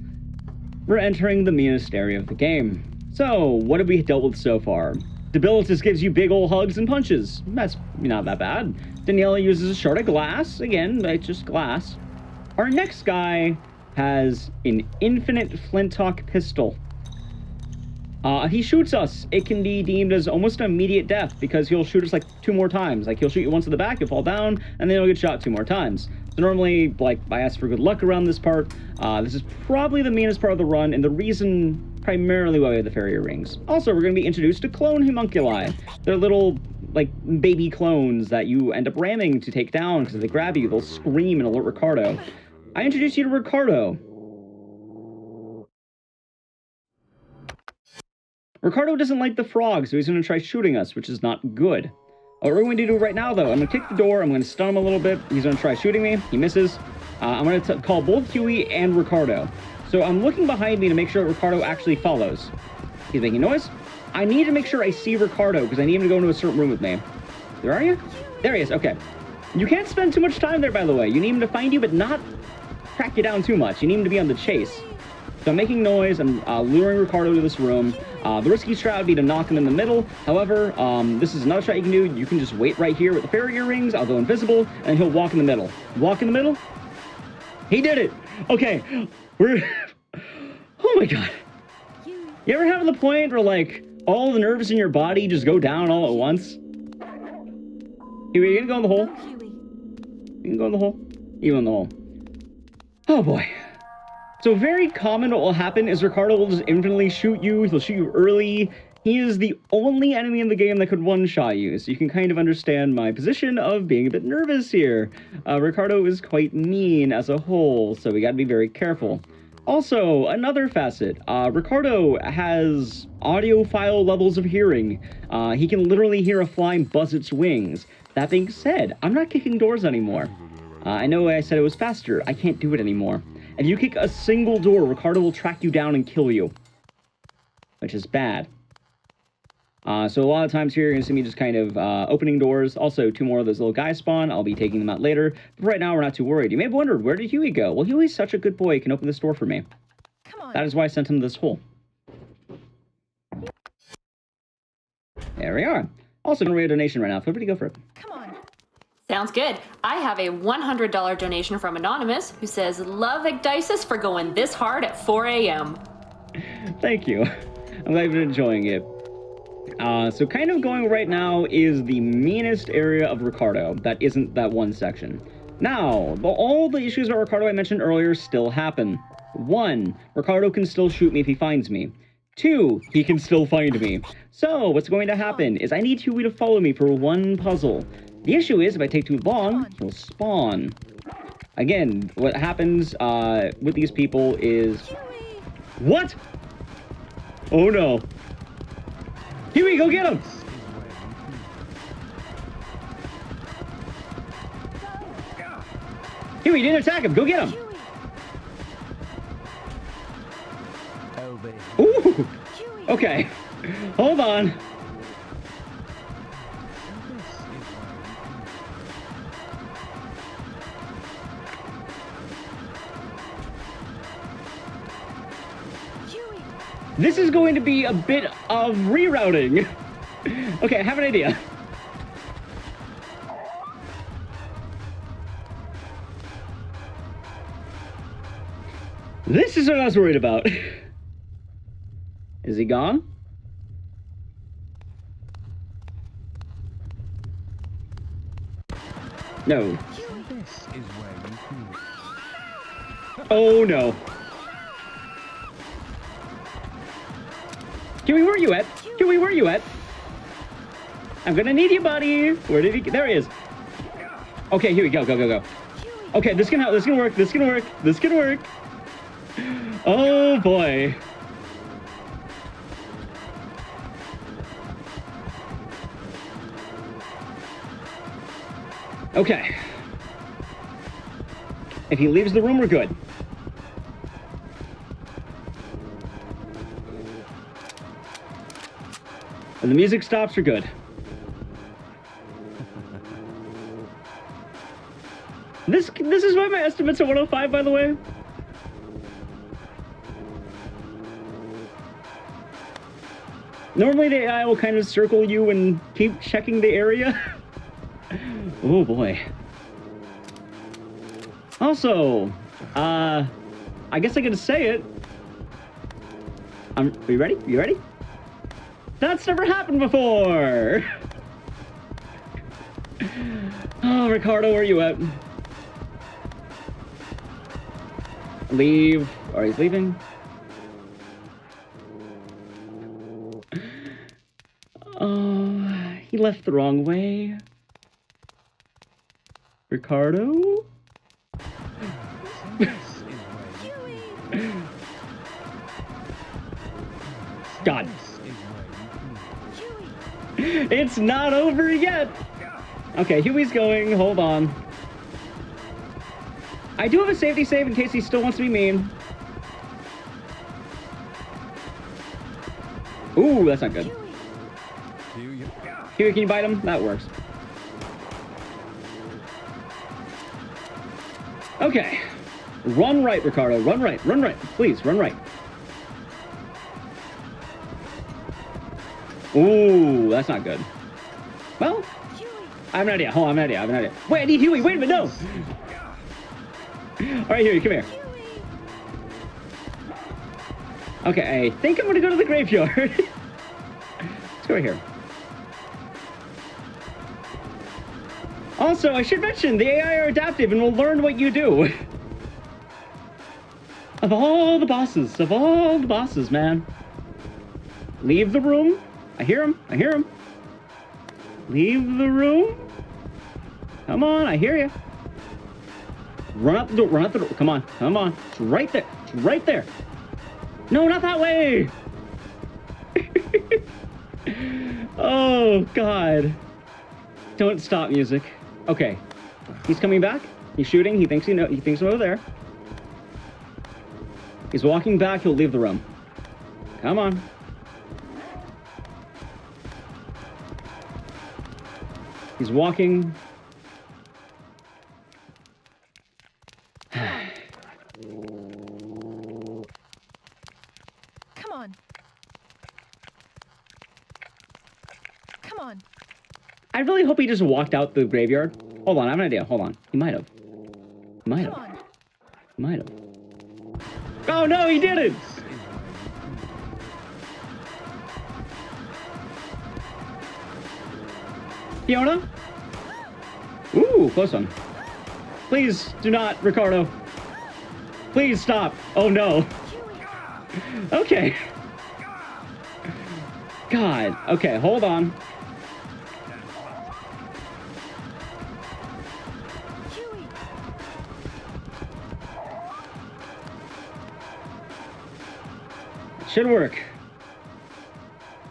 we're entering the meanest area of the game. So what have we dealt with so far? Ecdycis gives you big ol' hugs and punches. That's not that bad. Daniella uses a shard of glass. Again, it's just glass. Our next guy has an infinite flintlock pistol. If he shoots us, it can be deemed as almost an immediate death because he'll shoot us like 2 more times. Like he'll shoot you once in the back, you'll fall down, and then you'll get shot 2 more times. So normally, like, I ask for good luck around this part. This is probably the meanest part of the run, and the reason primarily why we have the farrier rings. Also, we're going to be introduced to clone homunculi. They're little, like, baby clones that you end up ramming to take down because if they grab you, they'll scream and alert Ricardo. I introduce you to Ricardo. Ricardo doesn't like the frog, so he's going to try shooting us, which is not good. What we're going to do right now, though, I'm going to kick the door, I'm going to stun him a little bit, he's going to try shooting me, he misses. I'm going to call both Huey and Ricardo. So I'm looking behind me to make sure that Ricardo actually follows. He's making noise. I need to make sure I see Ricardo, because I need him to go into a certain room with me. Where are you? There he is, okay. You can't spend too much time there, by the way. You need him to find you, but not track you down too much. You need him to be on the chase. So I'm making noise, I'm luring Ricardo to this room. The risky strat would be to knock him in the middle. However, this is another strat you can do. You can just wait right here with the farrier rings. I'll go invisible, and he'll walk in the middle. Walk in the middle? He did it! Okay, we're... Oh my god. You ever have the point where, like, all the nerves in your body just go down all at once? Huey, you gonna go in the hole? You can go in the hole? You go in the hole. Oh boy. So very common what will happen is Ricardo will just infinitely shoot you, he'll shoot you early. He is the only enemy in the game that could one-shot you, so you can kind of understand my position of being a bit nervous here. Ricardo is quite mean as a whole, so we gotta be very careful. Also, another facet, Ricardo has audiophile levels of hearing. He can literally hear a fly buzz its wings. That being said, I'm not kicking doors anymore. I know I said it was faster, I can't do it anymore. If you kick a single door, Ricardo will track you down and kill you. Which is bad. So a lot of times here, you're going to see me just kind of opening doors. Also, 2 more of those little guys spawn. I'll be taking them out later. But right now, we're not too worried. You may have wondered, where did Huey go? Well, Huey's such a good boy, he can open this door for me. Come on. That is why I sent him to this hole. There we are. Also, going to read a donation right now. Feel free to go for it. Come on. Sounds good. I have a $100 donation from Anonymous who says, "Love Ecdycis for going this hard at 4 a.m. Thank you. I'm glad you're enjoying it. So kind of going right now is the meanest area of Ricardo. That isn't that one section. Now, all the issues about Ricardo I mentioned earlier still happen. 1, Ricardo can still shoot me if he finds me. 2, he can still find me. So what's going to happen is I need Huey to follow me for one puzzle. The issue is if I take too long, he'll spawn. Again, what happens with these people is... What? Oh no. Huey, go get him! Huey, you didn't attack him. Go get him. Ooh. Okay. Hold on. This is going to be a bit of rerouting. Okay, I have an idea. This is what I was worried about. Is he gone? No. Oh no. Huey, where you at? Huey, where you at? I'm gonna need you, buddy. Where did he? There he is. Okay, Huey, go, go, go, go. Okay, this can help. This can work. This can work. This can work. Oh boy. Okay. If he leaves the room, we're good. When the music stops, we're good. This is why my estimate's at 105, by the way. Normally the AI will kind of circle you and keep checking the area. Oh boy. Also, I guess I gotta say it. Are you ready? You ready? That's never happened before! Oh, Ricardo, where are you at? Leave. Or he's leaving. Oh, he left the wrong way. Ricardo? God. It's not over yet. Okay, Huey's going. Hold on. I do have a safety save in case he still wants to be mean. Ooh, that's not good. Huey, can you bite him? That works. Okay. Run right, Ricardo. Run right. Run right. Please, run right. Ooh, that's not good. Well, I have an idea. Hold on, I have an idea. Wait, I need Huey. Wait a minute, no. All right, Huey, come here. Okay, I think I'm going to go to the graveyard. Let's go right here. Also, I should mention, the AI are adaptive and will learn what you do. Of all the bosses, man. Leave the room. I hear him. I hear him. Leave the room. Come on, I hear you. Run out the door. Run out the door. Come on. Come on. It's right there. It's right there. No, not that way. Oh, God. Don't stop music. Okay. He's coming back. He's shooting. He thinks I'm over there. He's walking back. He'll leave the room. Come on. He's walking. Come on. Come on. I really hope he just walked out the graveyard. Hold on, I have an idea. Hold on. He might have. He might have. He might have. Oh no, he didn't! Fiona? Ooh, close one. Please do not, Ricardo. Please stop. Oh no. Okay. God. Okay, hold on. Should work.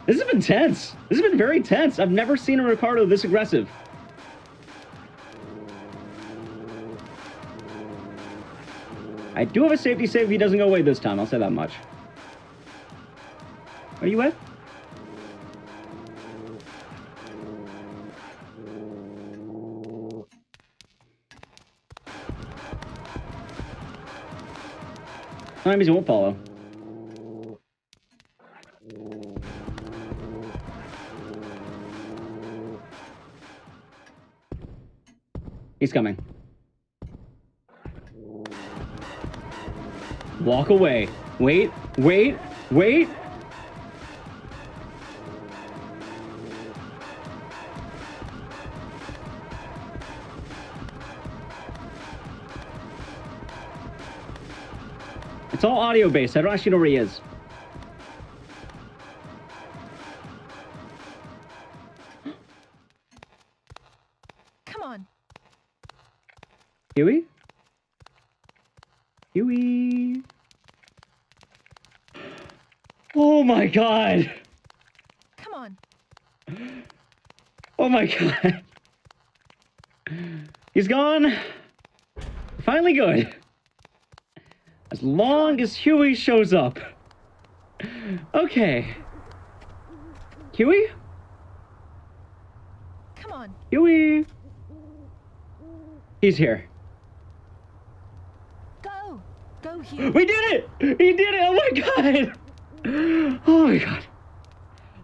This has been tense. This has been very tense. I've never seen a Ricardo this aggressive. I do have a safety save if he doesn't go away this time. I'll say that much. Are you at? Sometimes he won't follow. He's coming. Walk away. Wait, wait, wait. It's all audio based. I don't actually know where he is. Huey. Oh my god. Come on. Oh my god. He's gone. Finally good. As long as Huey shows up. Okay. Huey? Come on. Huey. He's here. Go. Go, Hugh. We did it! He did it! Oh my god! Oh my god.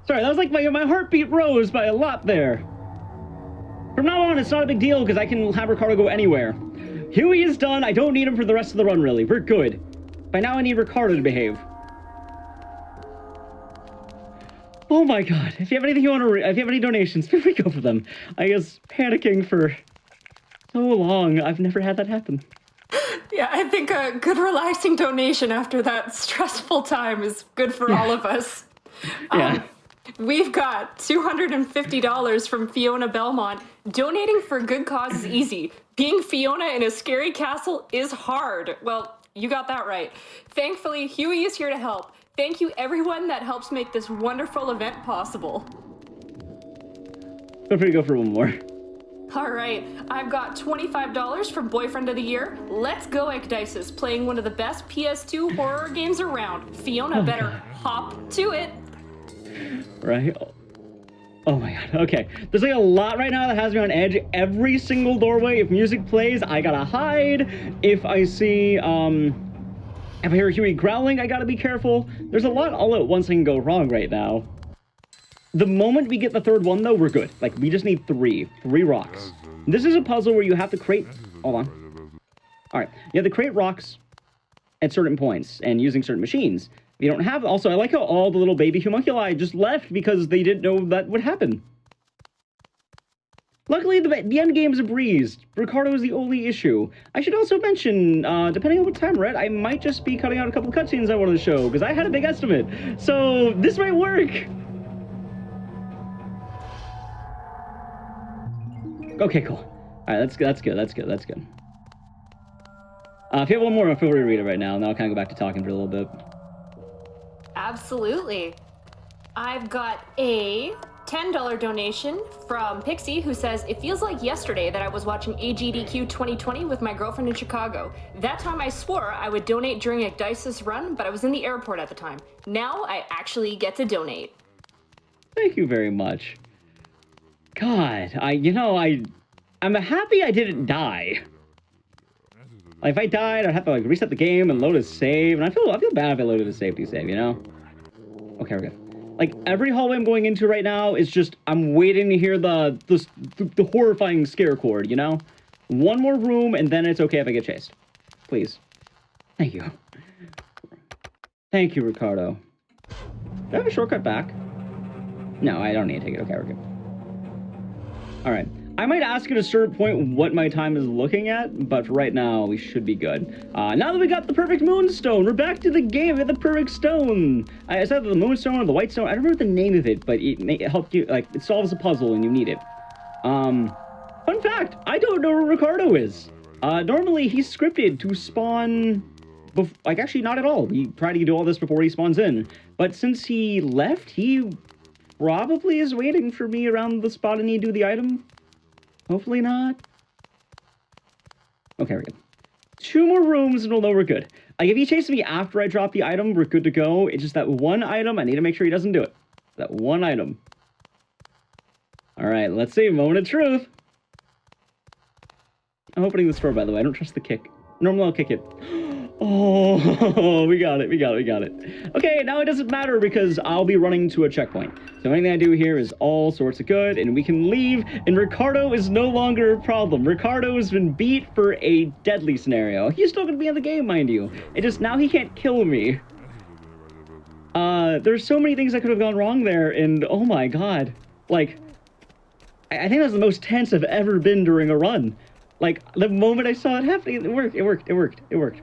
Sorry, that was like my heartbeat rose by a lot there. From now on, it's not a big deal because I can have Ricardo go anywhere. Huey is done. I don't need him for the rest of the run, really. We're good. By now, I need Ricardo to behave. Oh my god. If you have anything you want to if you have any donations, feel free to go for them. I was panicking for so long. I've never had that happen. Yeah, I think a good relaxing donation after that stressful time is good for all of us. Yeah. We've got $250 from Fiona Belmont. Donating for a good cause is easy. Being Fiona in a scary castle is hard. Well, you got that right. Thankfully, Huey is here to help. Thank you everyone that helps make this wonderful event possible. Feel free to go for one more. All right, I've got $25 for Boyfriend of the Year. Let's go, Ecdycis, playing one of the best PS2 horror games around. Fiona better hop to it. Right? Oh my god. Okay. There's like a lot right now that has me on edge. Every single doorway, if music plays, I gotta hide. If I see, if I hear Huey growling, I gotta be careful. There's a lot all at once that can go wrong right now. The moment we get the third one, though, we're good. Like, we just need three rocks. This is a puzzle where you have to create... Hold on. Alright. You have to create rocks at certain points and using certain machines. You don't have... Also, I like how all the little baby homunculi just left because they didn't know that would happen. Luckily, the end game's a breeze. Ricardo is the only issue. I should also mention, depending on what time we're at, I might just be cutting out a couple of cutscenes I wanted to show, because I had a big estimate. So, this might work. Okay, cool. Alright, that's good. If you have one more, feel free to read it right now, and then I'll kind of go back to talking for a little bit. Absolutely. I've got a $10 donation from Pixie, who says, "It feels like yesterday that I was watching AGDQ 2020 with my girlfriend in Chicago. That time I swore I would donate during Ecdycis run, but I was in the airport at the time. Now I actually get to donate." Thank you very much. God, I'm happy I didn't die. Like, if I died, I'd have to, like, reset the game and load a save, and I feel bad if I loaded a safety save, you know? Okay, we're good. Like, every hallway I'm going into right now is just, I'm waiting to hear the horrifying scare chord, you know? One more room, and then it's okay if I get chased. Please. Thank you. Thank you, Ricardo. Do I have a shortcut back? No, I don't need to take it. Okay, we're good. Alright. I might ask at a certain point what my time is looking at, but right now we should be good. Now that we got the perfect moonstone, we're back to the game with the perfect stone. It's either the moonstone or the white stone. I don't remember the name of it, but it helped you, like, it solves a puzzle and you need it. Fun fact, I don't know where Ricardo is. Normally he's scripted to spawn, like, actually not at all. We try to do all this before he spawns in. But since he left, he probably is waiting for me around the spot I need to do the item. Hopefully not. Okay, we're good. 2 more rooms and we'll know we're good. Like, if he chases me after I drop the item, we're good to go. It's just that one item, I need to make sure he doesn't do it. That one item. Alright, let's see. Moment of truth. I'm opening this door, by the way. I don't trust the kick. Normally I'll kick it. Oh, we got it. Okay, now it doesn't matter because I'll be running to a checkpoint. So anything I do here is all sorts of good, and we can leave, and Ricardo is no longer a problem. Ricardo has been beat for a deadly scenario. He's still gonna be in the game, mind you. It just, now he can't kill me. There's so many things that could have gone wrong there, and oh my god. Like, I think that's the most tense I've ever been during a run. Like, the moment I saw it happening, it worked.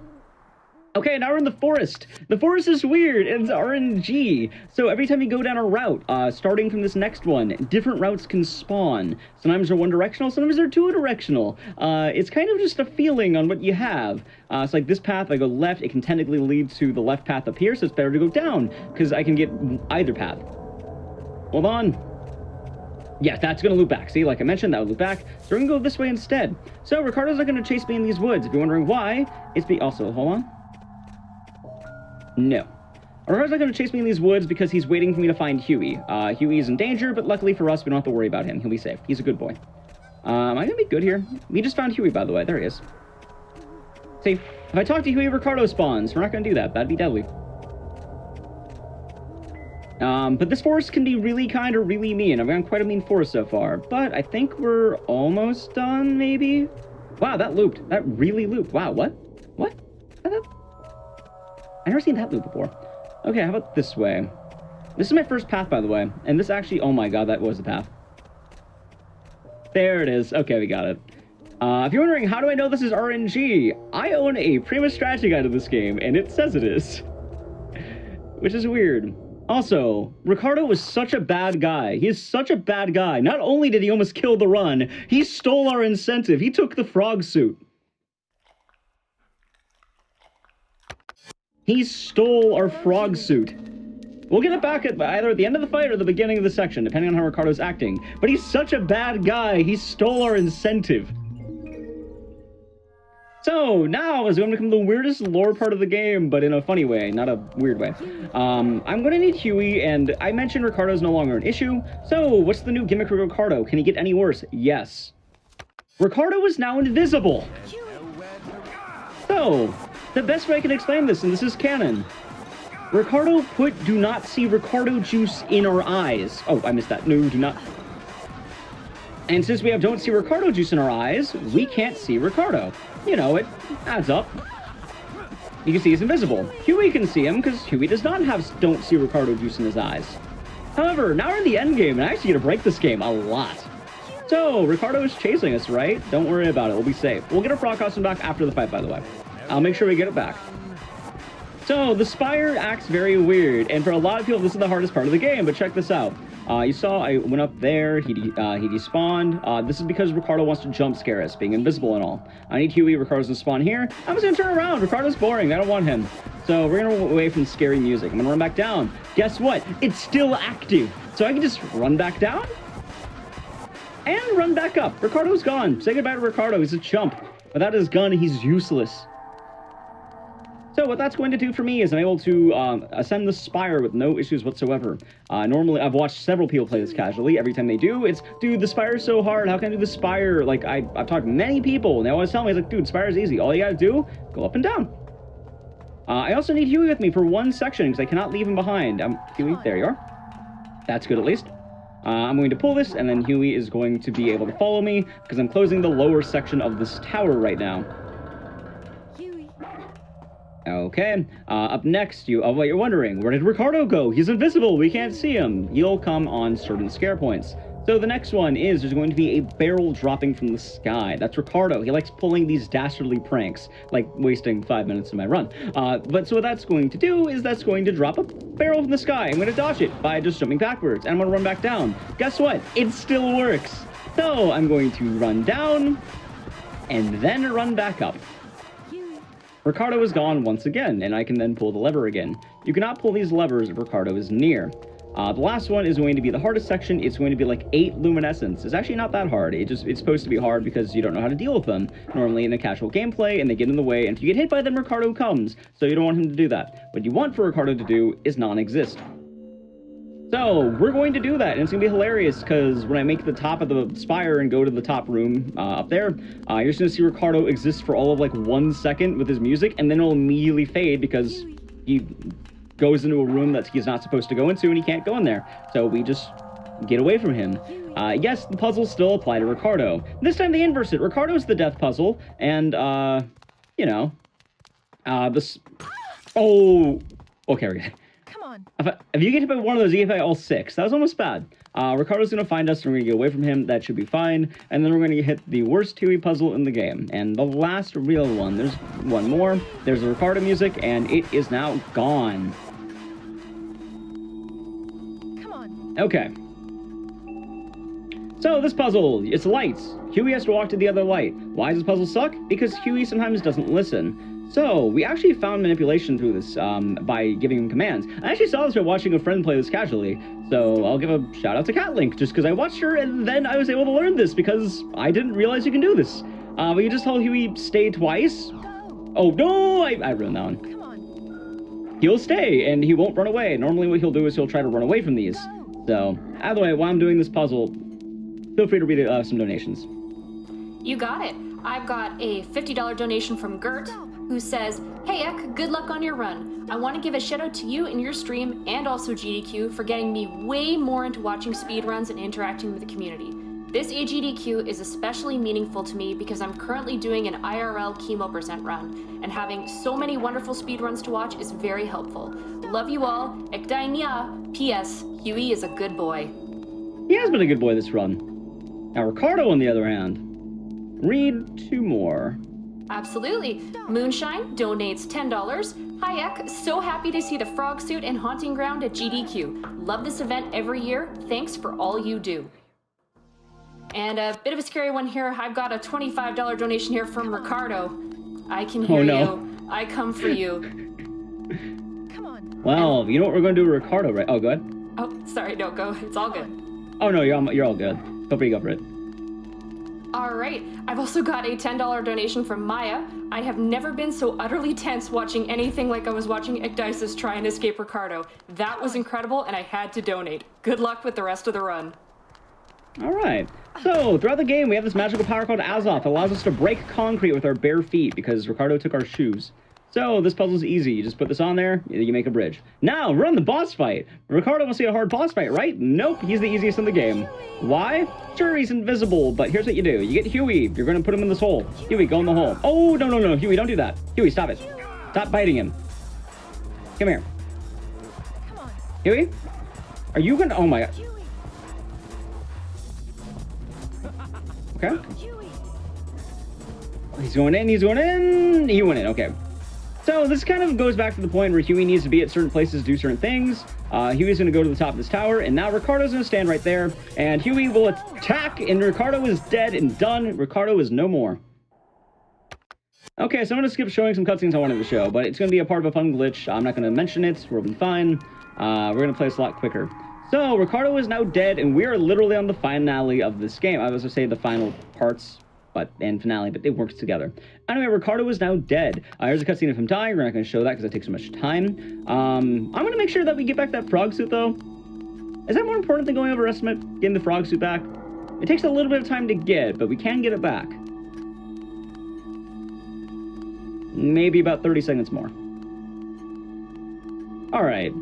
Okay, now we're in the forest. The forest is weird, and it's RNG. So every time you go down a route, starting from this next one, different routes can spawn. Sometimes they're one-directional, sometimes they're two-directional. It's kind of just a feeling on what you have. It's like this path, if I go left, it can technically lead to the left path up here, so it's better to go down, because I can get either path. Hold on. Yeah, that's going to loop back. See, like I mentioned, that would loop back. So we're going to go this way instead. So Ricardo's not going to chase me in these woods. If you're wondering why, also, hold on. No. Ricardo's not going to chase me in these woods because he's waiting for me to find Huey. Huey is in danger, but luckily for us, we don't have to worry about him. He'll be safe. He's a good boy. Am I going to be good here? We just found Huey, by the way. There he is. See, if I talk to Huey, Ricardo spawns. We're not going to do that. That'd be deadly. But this forest can be really kind or really mean. I've gone quite a mean forest so far. But I think we're almost done, maybe? Wow, that looped. That really looped. Wow, what? What? I've never seen that loop before. Okay, how about this way? This is my first path, by the way. And this actually... Oh my god, that was the path. There it is. Okay, we got it. If you're wondering, how do I know this is RNG? I own a Prima strategy guide of this game, and it says it is. Which is weird. Also, Ricardo was such a bad guy. He is such a bad guy. Not only did he almost kill the run, he stole our incentive. He took the frog suit. He stole our frog suit. We'll get it back at either at the end of the fight or the beginning of the section, depending on how Ricardo's acting. But he's such a bad guy, he stole our incentive. So, now is going to become the weirdest lore part of the game, but in a funny way, not a weird way. I'm going to need Huey, and I mentioned Ricardo's no longer an issue. So, what's the new gimmick with Ricardo? Can he get any worse? Yes. Ricardo is now invisible. So, the best way I can explain this, and this is canon, Ricardo put do not see Ricardo juice in our eyes. Oh, I missed that. No, do not. And since we have don't see Ricardo juice in our eyes, we can't see Ricardo. You know, it adds up. You can see he's invisible. Huey can see him because Huey does not have don't see Ricardo juice in his eyes. However, now we're in the end game, and I actually get to break this game a lot. So, Ricardo is chasing us, right? Don't worry about it. We'll be safe. We'll get our frog costume back after the fight, by the way. I'll make sure we get it back. So, the Spire acts very weird, and for a lot of people, this is the hardest part of the game, but check this out. You saw I went up there, he despawned. This is because Ricardo wants to jump scare us, being invisible and all. I need Huey, Ricardo's gonna spawn here. I'm just gonna turn around, Ricardo's boring, I don't want him. So we're gonna run away from scary music. I'm gonna run back down. Guess what? It's still active. So I can just run back down and run back up. Ricardo's gone. Say goodbye to Ricardo, he's a chump. Without his gun, he's useless. So what that's going to do for me is I'm able to ascend the Spire with no issues whatsoever. Normally, I've watched several people play this casually. Every time they do, it's, dude, the Spire's so hard. How can I do the Spire? Like, I've talked to many people, and they always tell me, it's like, dude, Spire's easy. All you gotta do, go up and down. I also need Huey with me for one section, because I cannot leave him behind. Huey, there you are. That's good, at least. I'm going to pull this, and then Huey is going to be able to follow me, because I'm closing the lower section of this tower right now. Okay, up next, what you're wondering, where did Ricardo go? He's invisible, we can't see him. He'll come on certain scare points. So the next one is, there's going to be a barrel dropping from the sky. That's Ricardo. He likes pulling these dastardly pranks, like wasting 5 minutes of my run. But so what that's going to do is that's going to drop a barrel from the sky. I'm going to dodge it by just jumping backwards, and I'm going to run back down. Guess what? It still works. So I'm going to run down, and then run back up. Ricardo is gone once again, and I can then pull the lever again. You cannot pull these levers if Ricardo is near. The last one is going to be the hardest section. It's going to be like 8 luminescence. It's actually not that hard. It's supposed to be hard because you don't know how to deal with them normally in a casual gameplay, and they get in the way, and if you get hit by them, Ricardo comes. So you don't want him to do that. What you want for Ricardo to do is non-exist. So, we're going to do that, and it's going to be hilarious, because when I make the top of the Spire and go to the top room up there, you're just going to see Ricardo exist for all of, like, 1 second with his music, and then it'll immediately fade, because he goes into a room that he's not supposed to go into, and he can't go in there. So we just get away from him. Yes, the puzzles still apply to Ricardo. This time they inverse it. Ricardo's the death puzzle, and, you know, this... Oh! Okay, we're good. If you get hit by one of those, you get hit by all 6. That was almost bad. Ricardo's going to find us and we're going to get away from him. That should be fine. And then we're going to hit the worst Huey puzzle in the game. And the last real one. There's one more. There's the Ricardo music, and it is now gone. Come on. Okay. So, this puzzle, it's lights. Huey has to walk to the other light. Why does this puzzle suck? Because Huey sometimes doesn't listen. So, we actually found manipulation through this by giving him commands. I actually saw this by watching a friend play this casually. So, I'll give a shout out to Catlink, just because I watched her and then I was able to learn this because I didn't realize you can do this. But you just told Huey stay twice. Go. Oh, no! I ruined that one. Come on. He'll stay and he won't run away. Normally what he'll do is he'll try to run away from these. So, either way, while I'm doing this puzzle, feel free to read some donations. You got it. I've got a $50 donation from Gert, who says, "Hey Ek, good luck on your run. I want to give a shout out to you and your stream, and also GDQ, for getting me way more into watching speedruns and interacting with the community. This AGDQ is especially meaningful to me because I'm currently doing an IRL chemo percent run, and having so many wonderful speedruns to watch is very helpful. Love you all. Ecdycis. P.S. Huey is a good boy." He has been a good boy this run. Now, Ricardo, on the other hand, read 2 more. Absolutely. Moonshine donates $10. "Hi Ek, so happy to see the frog suit and haunting ground at GDQ. Love this event every year. Thanks for all you do." And a bit of a scary one here. I've got a $25 donation here from Ricardo. "I can hear you. I come for you." Come on. Well, you know what we're going to do with Ricardo, right? Oh, good. Oh, sorry, no, go. It's all good. Oh, no, you're all good. Feel free to go for it. All right. I've also got a $10 donation from Maya. "I have never been so utterly tense watching anything like I was watching Ecdycis try and escape Ricardo. That was incredible, and I had to donate. Good luck with the rest of the run." All right. So, throughout the game, we have this magical power called Azoth that allows us to break concrete with our bare feet because Ricardo took our shoes. So, this puzzle's easy. You just put this on there, you make a bridge. Now, we're on the boss fight. Ricardo must be a hard boss fight, right? Nope, he's the easiest in the game. Why? Sure, he's invisible, but here's what you do. You get Huey. You're going to put him in this hole. Huey, go in the hole. Oh, no, Huey, don't do that. Huey, stop it. Stop biting him. Come here. Come on. Huey? Are you going to... Oh, my God. Huey. Okay. Huey. He's going in, he went in, okay. So this kind of goes back to the point where Huey needs to be at certain places to do certain things. Huey's gonna go to the top of this tower, and now Ricardo's gonna stand right there, and Huey will attack, and Ricardo is dead and done. Ricardo is no more. Okay, so I'm gonna skip showing some cutscenes I wanted to show, but it's gonna be a part of a fun glitch. I'm not gonna mention it, we'll be fine. We're gonna play this a lot quicker. So, Ricardo is now dead, and we are literally on the finale of this game. I was gonna say the final parts, and finale, but it works together. Anyway, Ricardo is now dead. Here's a cutscene of him dying. We're not going to show that because it takes so much time. I'm going to make sure that we get back that frog suit, though. Is that more important than going over estimate, getting the frog suit back? It takes a little bit of time to get, but we can get it back. Maybe about 30 seconds more. Alright.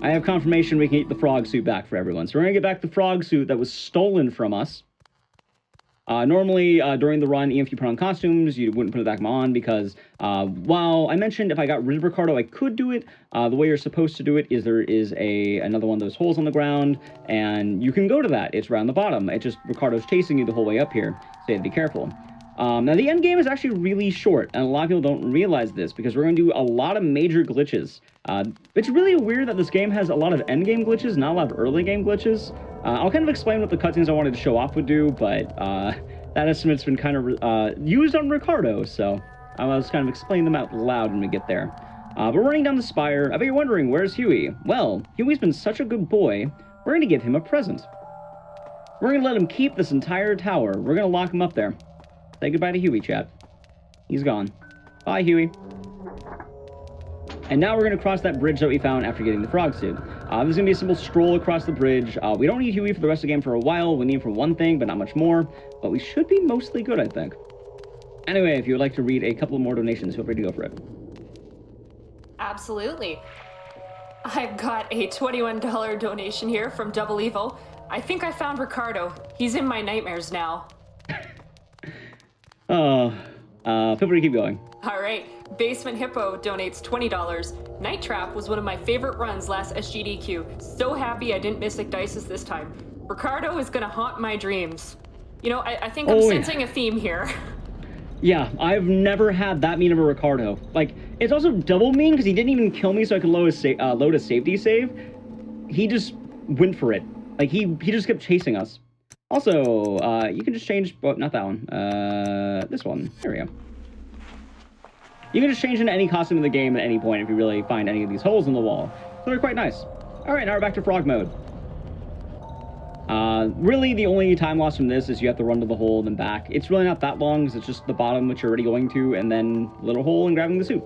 I have confirmation we can get the frog suit back for everyone. So we're going to get back the frog suit that was stolen from us. Normally, during the run, even if you put on costumes, you wouldn't put it back on because, while I mentioned if I got rid of Ricardo, I could do it, the way you're supposed to do it is there is another one of those holes on the ground, and you can go to that. It's around the bottom. It's just Ricardo's chasing you the whole way up here, so you have to be careful. Now, the end game is actually really short, and a lot of people don't realize this because we're going to do a lot of major glitches. It's really weird that this game has a lot of end game glitches, not a lot of early game glitches. I'll kind of explain what the cutscenes I wanted to show off would do, but that estimate's been kind of used on Ricardo, so I'll just kind of explain them out loud when we get there. We're running down the spire. I bet you're wondering, where's Huey? Well, Huey's been such a good boy, we're going to give him a present. We're going to let him keep this entire tower. We're going to lock him up there. Say goodbye to Huey, chat. He's gone. Bye, Huey. And now we're going to cross that bridge that we found after getting the frog suit. This is going to be a simple stroll across the bridge. We don't need Huey for the rest of the game for a while. We need him for one thing, but not much more. But we should be mostly good, I think. Anyway, if you would like to read a couple more donations, feel free to go for it. Absolutely. I've got a $21 donation here from Double Evil. "I think I found Ricardo. He's in my nightmares now." Oh, feel free to keep going. All right. Basement Hippo donates $20. Night Trap was one of my favorite runs last SGDQ. So happy I didn't miss Ecdycis this time. Ricardo is gonna haunt my dreams. You know, I think I'm sensing a theme here. Yeah, I've never had that mean of a Ricardo. Like, it's also double mean because he didn't even kill me so I could load a safety save. He just went for it. Like, he just kept chasing us. Also, you can just change... Well, not that one. This one. There we go. You can just change into any costume in the game at any point if you really find any of these holes in the wall. So they're quite nice. Alright, now we're back to frog mode. Really, the only time loss from this is you have to run to the hole and then back. It's really not that long, because it's just the bottom, which you're already going to, and then little hole and grabbing the soup.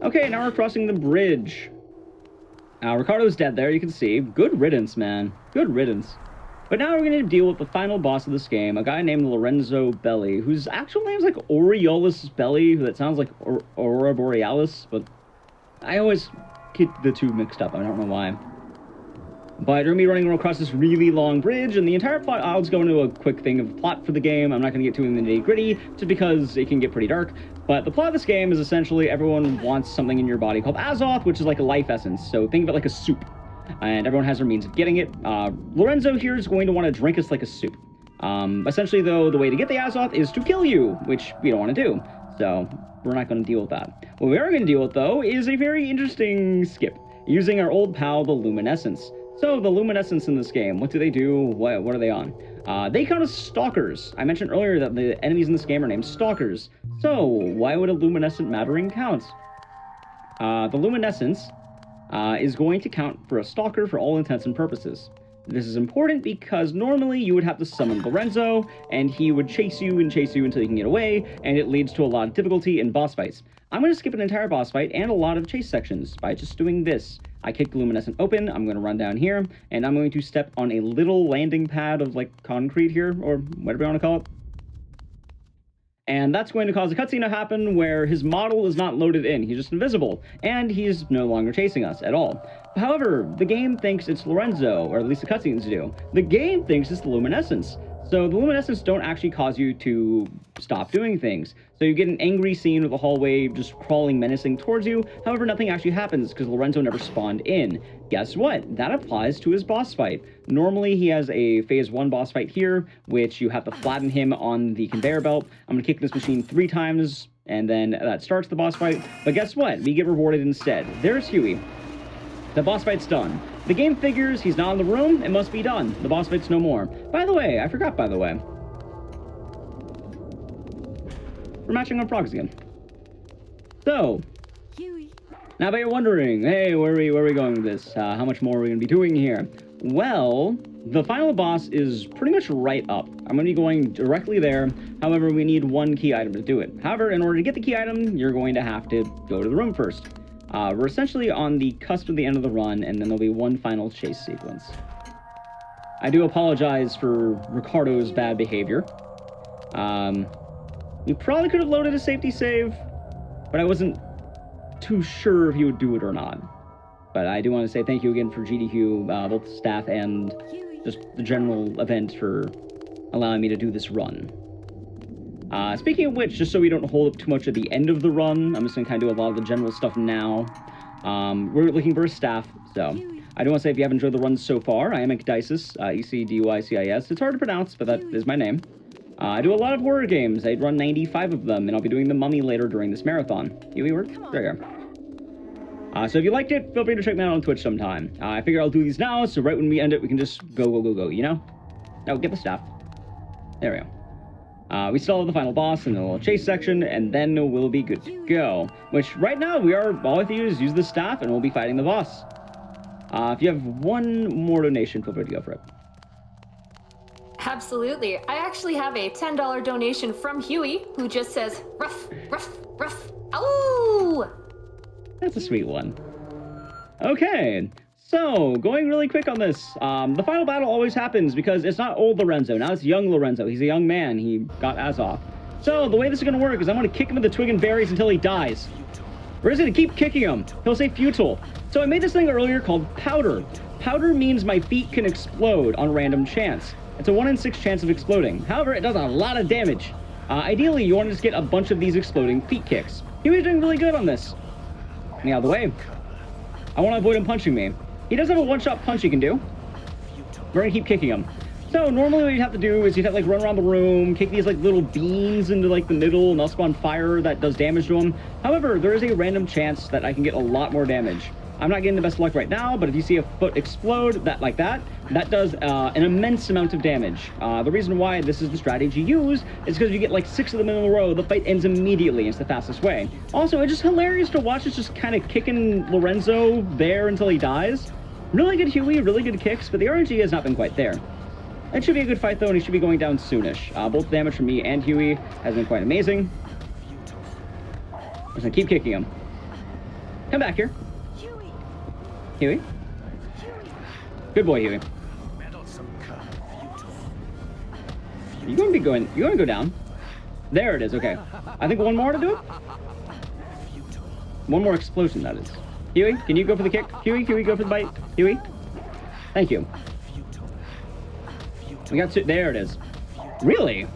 Okay, now we're crossing the bridge. Ricardo's dead there, you can see. Good riddance, man. Good riddance. But now we're going to deal with the final boss of this game, a guy named Lorenzo Belli, whose actual name's like Aureolus Belli, that sounds like Aurora Borealis, but I always get the two mixed up, I don't know why. But we're going to be running across this really long bridge, and the entire plot, I'll just go into a quick thing of plot for the game. I'm not going to get too in the nitty-gritty, just because it can get pretty dark. But the plot of this game is essentially everyone wants something in your body called Azoth, which is like a life essence. So think of it like a soup. And everyone has their means of getting it. Lorenzo here is going to want to drink us like a soup. Essentially, though, the way to get the Azoth is to kill you, which we don't want to do. So we're not going to deal with that. What we are going to deal with, though, is a very interesting skip, using our old pal, the Luminescence. So, the Luminescence in this game, what do they do? What are they on? They count as Stalkers. I mentioned earlier that the enemies in this game are named Stalkers. So, why would a Luminescent Mattering count? The Luminescence is going to count for a Stalker for all intents and purposes. This is important because normally you would have to summon Lorenzo, and he would chase you until you can get away, and it leads to a lot of difficulty in boss fights. I'm going to skip an entire boss fight and a lot of chase sections by just doing this. I kick the Luminescent open, I'm going to run down here, and I'm going to step on a little landing pad of, like, concrete here, or whatever you want to call it. And that's going to cause a cutscene to happen where his model is not loaded in. He's just invisible, and he's no longer chasing us at all. However, the game thinks it's Lorenzo, or at least the cutscenes do. The game thinks it's the Luminescence. So the Luminescence don't actually cause you to stop doing things. So you get an angry scene with the hallway just crawling menacing towards you. However, nothing actually happens because Lorenzo never spawned in. Guess what? That applies to his boss fight. Normally, he has a phase 1 boss fight here, which you have to flatten him on the conveyor belt. I'm going to kick this machine 3 times, and then that starts the boss fight. But guess what? We get rewarded instead. There's Huey. The boss fight's done. The game figures he's not in the room, it must be done. The boss fight's no more. By the way, I forgot, by the way. We're matching on frogs again. So, Huey. now but you're wondering, hey, where are we going with this? How much more are we going to be doing here? Well, the final boss is pretty much right up. I'm going to be going directly there. However, we need one key item to do it. However, in order to get the key item, you're going to have to go to the room first. We're essentially on the cusp of the end of the run, and then there'll be one final chase sequence. I do apologize for Ricardo's bad behavior. We probably could have loaded a safety save, but I wasn't too sure if he would do it or not. But I do want to say thank you again for GDQ, both staff and just the general event for allowing me to do this run. Speaking of which, just so we don't hold up too much at the end of the run, I'm just going to kind of do a lot of the general stuff now. We're looking for a staff, so I do want to say if you have enjoyed the run so far, I am Ecdycis, Ecdycis. It's hard to pronounce, but that is my name. I do a lot of horror games. I run 95 of them, and I'll be doing The Mummy later during this marathon. Here we were. There you are. So if you liked it, feel free to check me out on Twitch sometime. I figure I'll do these now, so right when we end it, we can just go, you know? Now, get the staff. There we go. We still have the final boss and the little chase section, and then we'll be good to go. Which, right now, all we have to do is use the staff, and we'll be fighting the boss. If you have one more donation, feel free to go for it. Absolutely. I actually have a $10 donation from Huey, who just says, ruff, ruff, ruff, ow! That's a sweet one. Okay, so, going really quick on this. The final battle always happens because it's not old Lorenzo, now it's young Lorenzo. He's a young man, he got Azoth. So, the way this is going to work is I'm going to kick him with the twig and berries until he dies. We're just going to keep kicking him. He'll say futile. So I made this thing earlier called Powder. Powder means my feet can explode on random chance. It's a 1 in 6 chance of exploding. However, it does a lot of damage. Ideally, you want to just get a bunch of these exploding feet kicks. Huey's doing really good on this. Get out of the way. I want to avoid him punching me. He does have a one-shot punch he can do. We're going to keep kicking him. So normally what you'd have to do is you'd have to like run around the room, kick these like little beans into like the middle, and they'll spawn fire that does damage to him. However, there is a random chance that I can get a lot more damage. I'm not getting the best luck right now, but if you see a foot explode that does an immense amount of damage. The reason why this is the strategy used is because if you get like 6 of them in a row, the fight ends immediately. It's the fastest way. Also, it's just hilarious to watch us just kind of kicking Lorenzo there until he dies. Really good Huey, really good kicks, but the RNG has not been quite there. It should be a good fight though, and he should be going down soonish. Both damage from me and Huey has been quite amazing. I'm just gonna keep kicking him. Come back here. Huey? Good boy, Huey. You're gonna go down. There it is, okay. I think one more to do it? One more explosion, that is. Huey, can you go for the kick? Huey, go for the bite? Huey? Thank you. We got 2, there it is. Really?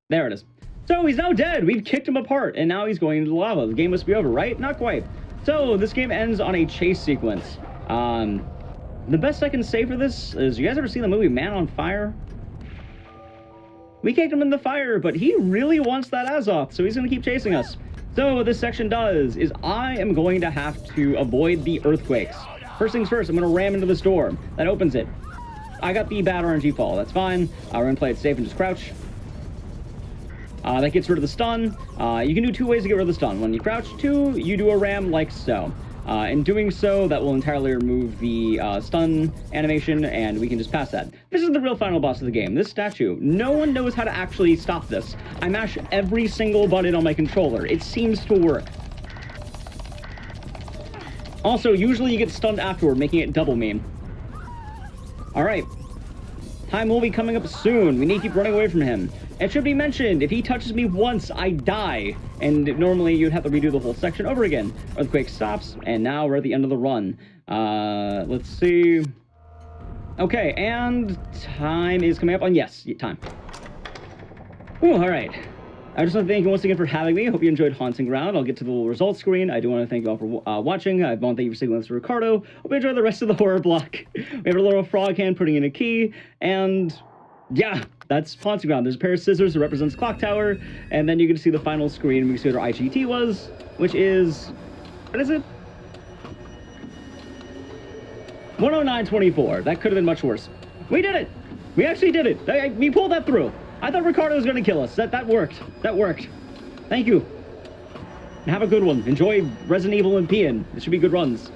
There it is. So he's now dead. We've kicked him apart, and now he's going into the lava. The game must be over, right? Not quite. So this game ends on a chase sequence. The best I can say for this is, you guys ever seen the movie Man on Fire? We kicked him in the fire, but he really wants that Azoth, so he's going to keep chasing us. So what this section does is I am going to have to avoid the earthquakes. First things first, I'm going to ram into this door. That opens it. I got the bad RNG fall. That's fine. We're going to play it safe and just crouch. That gets rid of the stun. You can do 2 ways to get rid of the stun. When you crouch, 2, you do a ram like so. In doing so, that will entirely remove the stun animation, and we can just pass that. This is the real final boss of the game. This statue, no one knows how to actually stop this. I mash every single button on my controller. It seems to work. Also, usually you get stunned afterward, making it double meme. Alright. Time will be coming up soon. We need to keep running away from him. It should be mentioned, if he touches me once, I die. And normally you'd have to redo the whole section over again. Earthquake stops, and now we're at the end of the run. Let's see. Okay, and time is coming up on, yes, time. Ooh, alright. I just want to thank you once again for having me. I hope you enjoyed Haunting Ground. I'll get to the little results screen. I do want to thank you all for watching. I want to thank you for sticking with us, Ricardo. Hope you enjoy the rest of the horror block. We have a little frog hand putting in a key, and yeah, that's Haunting Ground. There's a pair of scissors that represents Clock Tower, and then you can see the final screen. We can see what our IGT was, which is, what is it? 109.24. That could have been much worse. We did it! We actually did it! We pulled that through. I thought Ricardo was going to kill us. That worked. That worked. Thank you. Have a good one. Enjoy Resident Evil and Peon. This should be good runs.